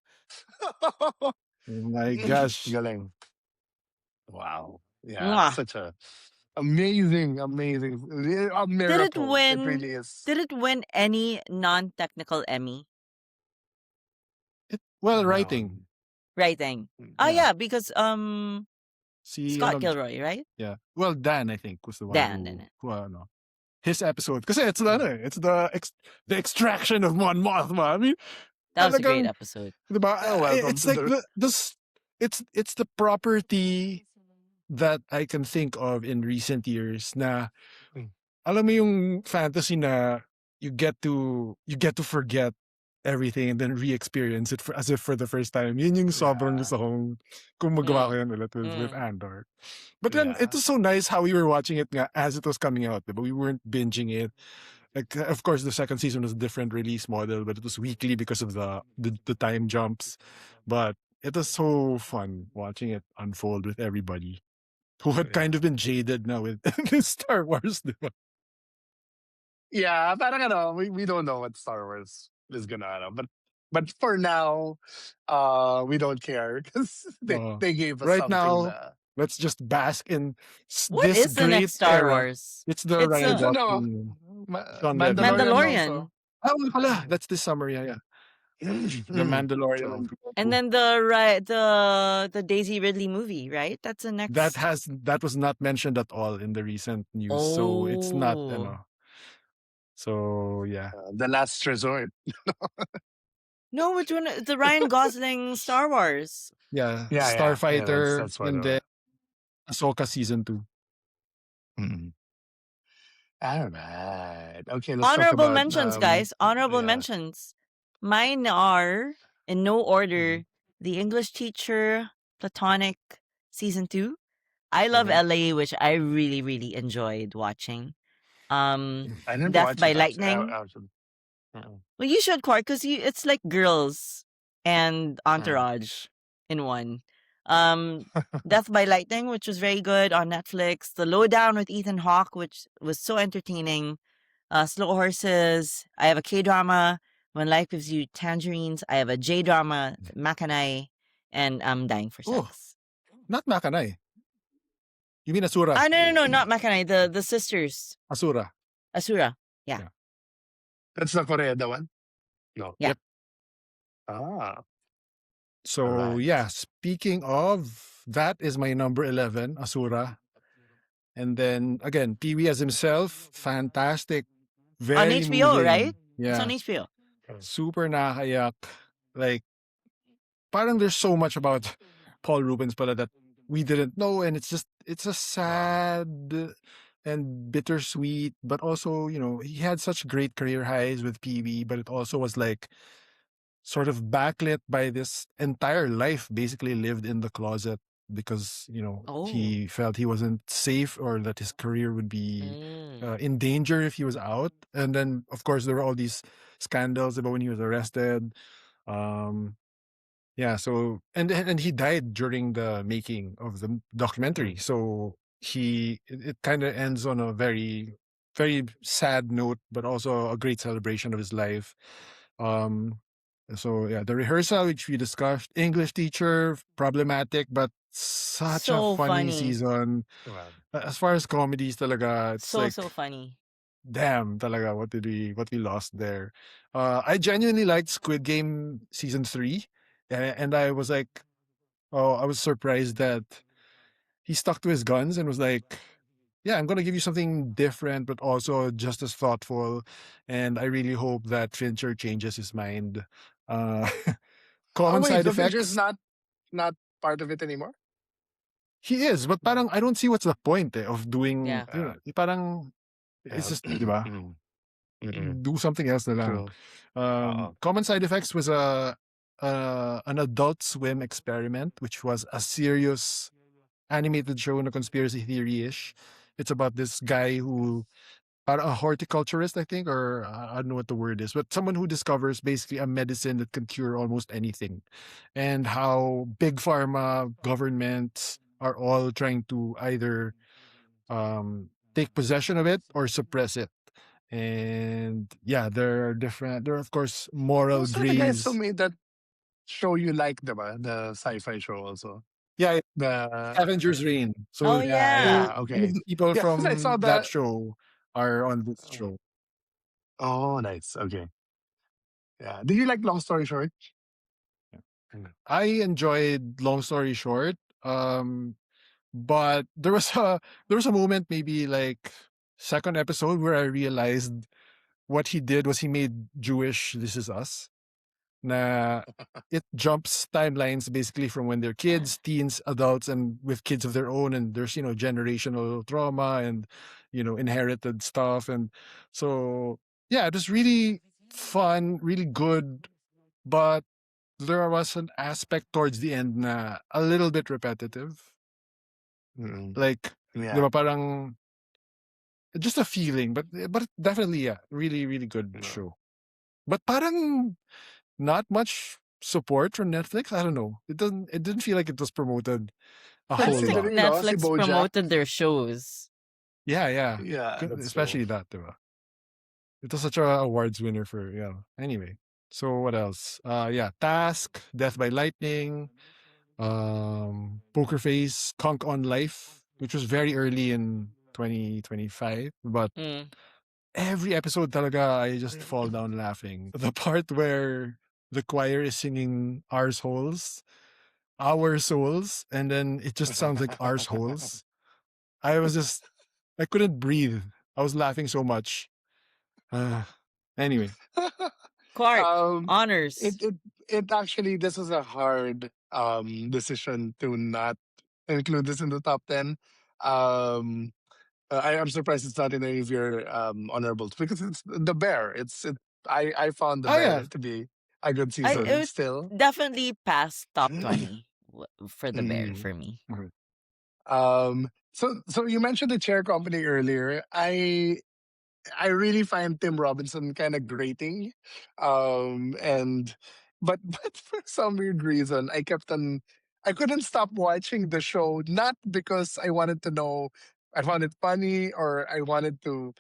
Oh my gosh. Galing. Wow. Yeah, Mwah. such a amazing, a Did it miracle. It win? really is. Did it win any non-technical Emmy Well, writing. Um, writing? Oh yeah. yeah, because Si Scott ano, Gilroy, right? yeah. Well, Dan, I think, was the one Dan, who, din it. ano, his episode. Kasi it's the, ano, it's the extraction of Mon Mothma. I mean, That was a great talagang, episode. diba, Oh, welcome it's to like the. it's the property that I can think of in recent years na, Mm, alam mo yung fantasy na you get to forget everything and then re-experience it as if for the first time. Yun yung sobrang Yeah. gusto kung magawa ko Mm, yun ulit with mm. Andor. But then it Yeah. was so nice how we were watching it nga as it was coming out. But we weren't binging it. Like, of course, the second season was a different release model, but it was weekly because of the time jumps. But it was so fun watching it unfold with everybody. who had kind Yeah. of been jaded now with Star Wars, di ba? Yeah, parang we don't know what Star Wars is gonna but for now, we don't care because Uh, they gave us right something now, na let's just bask in What this is the next great Star era. Wars? It's the It's Ryan a Gosling, Sean Levy. Mandalorian Mandalorian. also. Ah, wala pala. That's this summer. Yeah, yeah. The Mandalorian So, on And Hulu. then the Daisy Ridley movie, right? That's the next. That was not mentioned at all in the recent news, so it's not, Oh So yeah, the last resort. no, which one? The Ryan Gosling Star Wars. yeah. Yeah, Starfighter that's what and then Ahsoka season 2. mm. All right. Okay, let's talk Honorable about mentions, guys. Honorable yeah. mentions. Mine are in no Mhm, order. The English Teacher, Platonic, season 2. I Love mhm. LA, which I really, really enjoyed watching. I never Death watched by it actually. Lightning. Actually. Mm, Well, you should, Quark, because it's like girls and mm. Entourage in one. Um, Death by Lightning, which was very good on Netflix. The Lowdown with Ethan Hawke, which was so entertaining. Slow Horses. I have a K drama, When Life Gives You Tangerines. I have a J drama, Makanai, and I'm Dying for Oh, Sex. not Makanay. You mean Asura? Ah, no, not Makanai. The sisters, Asura. Asura. Yeah, Yeah. That's the Korea the one? No. yeah. Yep. Ah, all So right. yeah, speaking of, that is my number 11, Asura. And then again, Pee Wee as himself, fantastic, On very HBO, right? moving. It's on Yeah, HBO. super nakakayak. Like, parang there's so much about Paul Rubens pala that we didn't know, and it's a Wow. sad and bittersweet, but also, he had such great career highs with Pee Wee, but it also was like sort of backlit by this entire life basically lived in the closet because Oh. he felt he wasn't safe or that his career would be Mm. in danger if he was out. And then of course there were all these scandals about when he was arrested. um yeah, so and he died during the making of the documentary, Mm. so it kind of ends on a very, very sad note, but also a great celebration of his life. um so yeah, the rehearsal, which we discussed, English teacher, problematic but such a So funny funny. season. Wow. As far as comedies talaga, it's So, like, so funny. damn talaga, what we lost there. I genuinely liked Squid Game season 3, and I was like, oh, I was surprised that he stuck to his guns and was like, yeah, I'm gonna give you something different, but also just as thoughtful. And I really hope that Fincher changes his mind. Uh, Oh common wait, side so Fincher's effects. not part of it anymore? He is, but No. parang I don't see what's the point of doing. Yeah. Parang it's Yeah. just, di ba? Mm, mm-mm. Do something else na lang. True. Oo. Common side effects was an Adult Swim experiment, which was a serious animated show, a conspiracy theory-ish. It's about this guy who, a horticulturist, I think, or I don't know what the word is, but someone who discovers basically a medicine that can cure almost anything, and how big pharma, governments are all trying to either take possession of it or suppress it. And yeah, there are of course moral Those are the guys who grays. made that show you like, diba? The sci-fi show also. Yeah, The Scavenger's Reign. Oh, So yeah. some of okay. the people Yeah, because I saw from that that. show are on this show. Oh, nice. Okay. Yeah. Do you like Long Story Short? Mm. I enjoyed Long Story Short, um, but there was a moment, maybe like second episode, where I realized what he did was he made Jewish This Is Us. Na it jumps timelines basically from when they're kids, teens, adults, and with kids of their own, and there's generational trauma and inherited stuff, and so yeah, it was really fun, really good, but there was an aspect towards the end na a little bit repetitive. Mm. Like, di Yeah. ba, parang just a feeling, but definitely, yeah, really, really good No. show. But parang not much support from Netflix. I don't know. It didn't feel like it was promoted a I whole don't think lot. Considering, no, si Netflix BoJack. promoted their shows. Yeah, yeah. Yeah, that's true. Especially that, diba? It was such a awards winner for yeah. Anyway. So what else? Yeah, Task, Death by Lightning, Poker Face, Conk on Life, which was very early in 2025, but Mm. every episode talaga I just fall down laughing. The part where the choir is singing Ours Holes, Our Souls, and then it just sounds like Ours Holes. I was just I couldn't breathe. I was laughing so much. Uh, anyway. Clark, um, it honors. it it actually, this was a hard decision to not include this in the top 10. Um, I'm surprised it's not in any of your honorables because it's the Bear. I found the Ah, yeah. Bear to be a good It season was still. definitely past top 20 for the Bear Mm. for me. Okay. So you mentioned the chair company earlier. I really find Tim Robinson kind of grating. And but for some weird reason, I couldn't stop watching the show, not because I wanted to know, I found it funny or I wanted to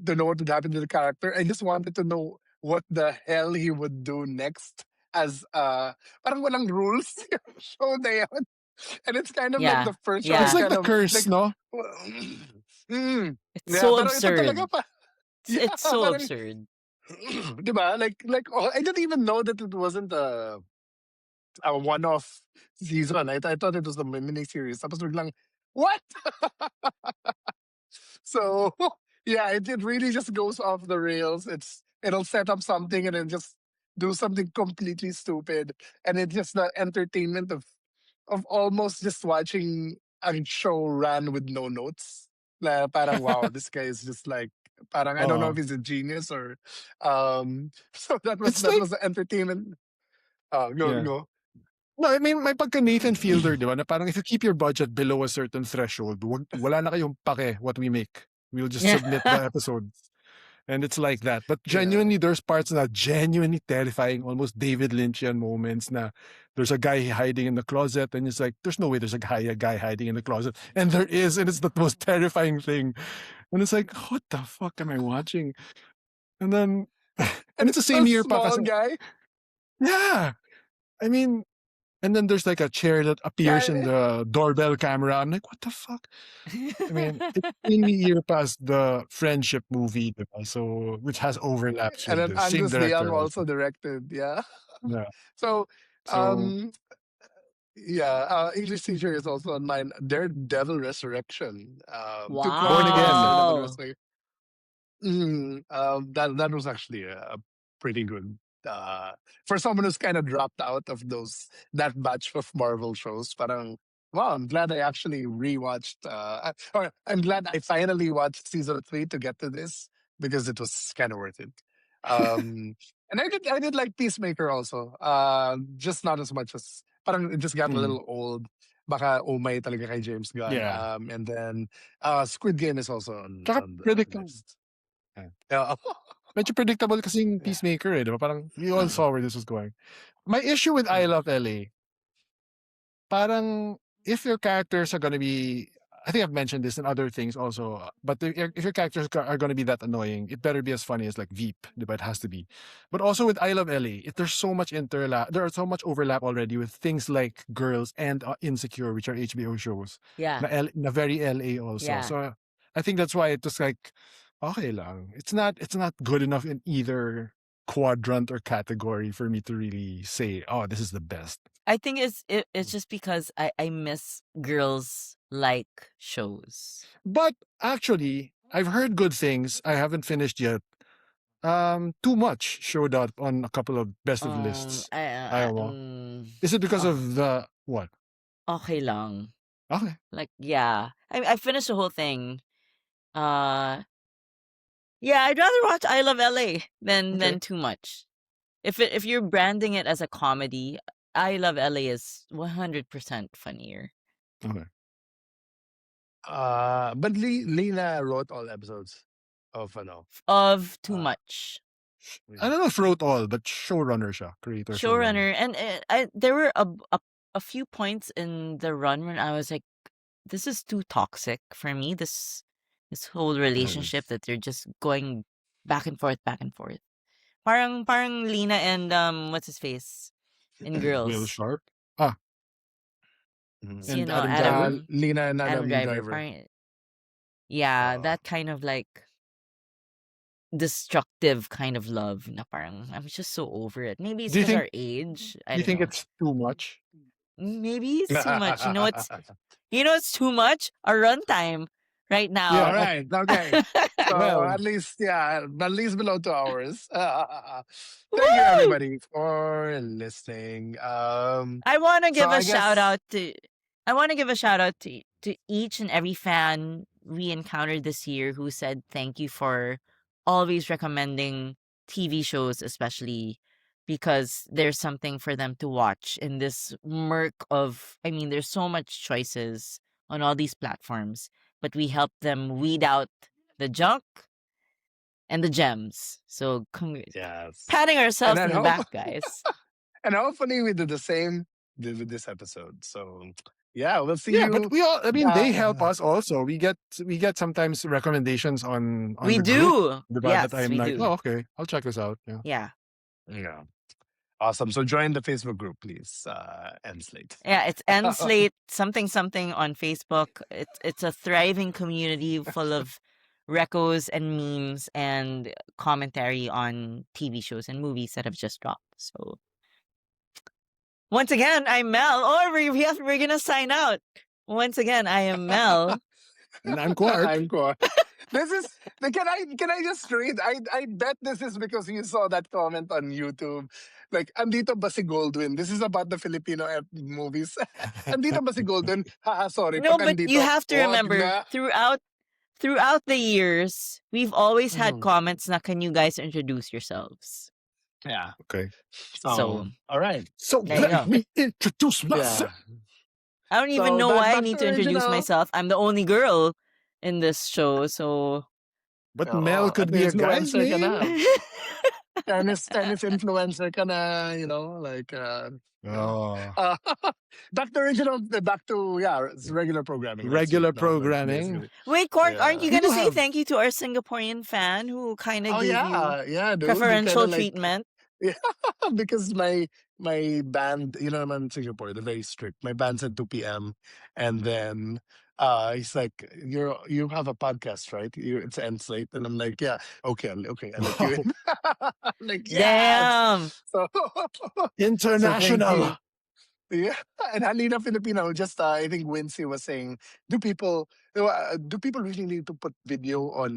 know what would happen to the character. I just wanted to know what the hell he would do next, as parang walang rules yung show na yun. And it's kind of like Yeah, the first show It's is yeah. like kind the of curse, like no? It's yeah, so pero ito talaga absurd. pa. Yeah, It's so parang absurd. 'di ba? Like oh, I didn't even know that it wasn't a one-off season. I thought it was the mini series. Tapos biglang what? So yeah, it really just goes off the rails. It'll set up something and then just do something completely stupid, and it's just the entertainment of almost just watching a show ran with no notes. Na parang wow, this guy is just like parang I don't know if Uh, he's a genius or so it's that like was the entertainment. Go yeah. go. No, I mean, may pagka Nathan Fielder, di ba? Na parang if you keep your budget below a certain threshold, wala na kayong pake what we make. We'll just Yeah. submit the episodes. And it's like that. But Yeah. genuinely, there's parts that genuinely terrifying, almost David Lynchian moments na there's a guy hiding in the closet and it's like, there's no way there's a guy hiding in the closet. And there is, and it's the most terrifying thing. And it's like, what the fuck am I watching? And then, and And it's the it's a same year pa small kasi, guy. yeah. I mean, and then there's like a chair that appears in Yeah. the doorbell camera. I'm like, what the fuck? I mean, it's the same year past the Friendship movie, diba? So which has overlaps And with then the same Angus DeYoung director also also. directed. Yeah. Yeah. So So um yeah, English teacher is also on mine. Daredevil Resurrection. To quote Born Sylvester Again. naman Wow. was like, that was actually a pretty good uh, for someone who's kind of dropped out of that batch of Marvel shows. Parang wow, I'm glad I actually rewatched. Or I'm glad I finally watched season 3 to get to this because it was kind of worth it. And I did like Peacemaker also. Just not as much as parang it just got a Mm. little old. Baka umay talaga kay James Gunn. Yeah. And then Squid Game is also Tsaka on the predictable. list. Yeah. Yeah. Medyo predictable kasing Yeah. Peacemaker eh. Diba? Parang we all saw where this was going. My issue with I Love LA, parang if your characters are gonna be, I think I've mentioned this in other things also, but if your characters are gonna be that annoying, it better be as funny as like Veep, but it has to be. But also with I Love LA, there's so much there's so much overlap already with things like Girls and Insecure, which are HBO shows, Yeah, na very LA also. yeah. So I think that's why it was like, okay lang. It's not good enough in either quadrant or category for me to really say, oh, this is the best. I think it's just because I miss girls like shows. But actually, I've heard good things. I haven't finished yet. Too much showed up on a couple of best of lists. Iowa. Is it because oh, of the what? okay lang. Okay. Like yeah, I finished the whole thing. Uh, yeah, I'd rather watch I Love LA Okay. than too much. If you're branding it as a comedy, I Love LA is 100% funnier. Okay. But Lena wrote all episodes of Of too uh much. I don't know if wrote all, but showrunner siya. Creator, showrunner. Showrunner. And there were a few points in the run when I was like, this is too toxic for me. This whole relationship that they're just going back and forth, back and forth. Parang Lina and what's his face in Will Girls. Sharp. Ah, So, you and know, Adam Adam Driver. Lina and Adam Adam Driver. Driver. Yeah, that kind of like destructive kind of love. Na parang I'm just so over it. Maybe it's Do you because think? our age. I Do you don't think know. it's too much? Maybe it's too much. You know it's too much? Our runtime right now. All right. Okay. So Well, at least, yeah, at least below 2 hours. Thank you, Woo! everybody, for listening. I want to So give a I shout guess, out to I want to give a shout out to each and every fan we encountered this year who said thank you for always recommending TV shows, especially because there's something for them to watch in this murk of, I mean, there's so much choices on all these platforms, but we help them weed out the junk and the gems. So yes. patting And ourselves then in the back, guys. and hopefully we do the same with this episode. So yeah, we'll see yeah, but you. we all. I mean, they help Uh, us also. We get sometimes recommendations on We the group. do. That Yes, I'm we like, do. oh, okay, I'll check this out. Yeah. Yeah. yeah. Awesome. So join the Facebook group, please. End slate. Yeah, it's Enslate something something on Facebook. It's a thriving community full of recos and memes and commentary on TV shows and movies that have just dropped. So once again, I'm Mel. Oh, we're gonna sign out. Once again, I am Mel. And I'm Quark. I'm Quark. This is can I just read? I bet this is because you saw that comment on YouTube. Like, andito ba si Goldwyn? This is about the Filipino movies. Andito ba si Goldwyn? Haha, sorry. No, Pag but you andito, have to wag remember na. throughout the years, we've always had Mhm. comments na can you guys introduce yourselves? Yeah. Okay. So All right. So there you let go. me introduce myself. Yeah. I don't even So know why I back need to to introduce original. myself. I'm the only girl in this show, so But Mel At could be a guy's influencer ka name. na. Tennis influencer ka na, you know, like Oh, uh, back to original, back to it's regular programming next week. regular No, that's programming. basically Wait, Court, aren't yeah. you We gonna do say have. thank you to our Singaporean fan who kind of Oh gave you yeah, dude. They kind preferential of like treatment? yeah, because my band, you know, I'm in Singapore. They're very strict. My band's at 2 p.m. and then he's like, you have a podcast, right? It's end slate, and I'm like, yeah, okay, okay, I'll let you Wow. in. Like yes. Damn. So so thank International. you. Yeah, and Halina Filipino just I think Wincy was saying, do people really need to put video on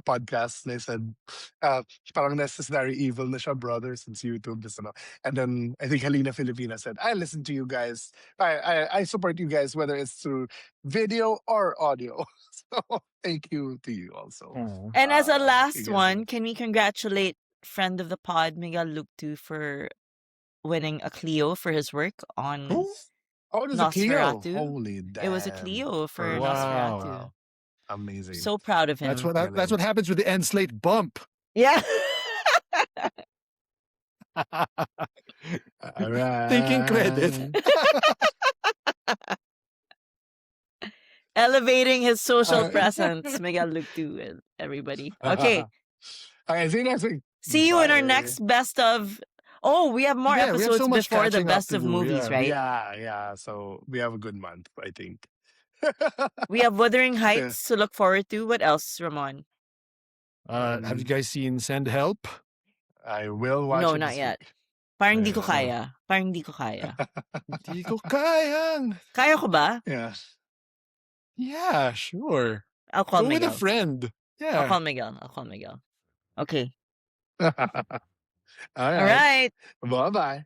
podcasts? And I said, uh, parang necessary evil na siya, brother, since YouTube is And then I think Halina Filipina said, I listen to you guys. I support you guys whether it's through video or audio. So thank you to you also. Oh. And as a You last guys one, can we congratulate friend of the pod, Miguel Luktu, for winning a Clio for his work on Who? Oh, there's a Clio. Nosferatu? Holy It was a damn. Clio for Wow. Nosferatu. Wow. Amazing. So proud of That's him. what that's what happens with the end slate bump. Yeah. All right. Taking credit. Elevating his social Uh, presence, Miguel Luktu and everybody. Okay. Okay, see you next week. See you in our Bye. next best of. Oh, we have more Yeah, we have episodes so much before the catching up best to of do, movies, yeah. right? Yeah. So we have a good month, I think. We have Wuthering Yeah. Heights to look forward to. What else, Ramon? Have you guys seen Send Help? I will watch No, it not this yet. week. Parang di ko Yeah. kaya. Parang di ko kaya. Di ko kayang. Kaya ko ba? Yeah. Yeah, sure. I'll call Go with a Miguel. friend. I'll Yeah. call Miguel. I'll call Miguel. Okay. All All right. right. Bye-bye.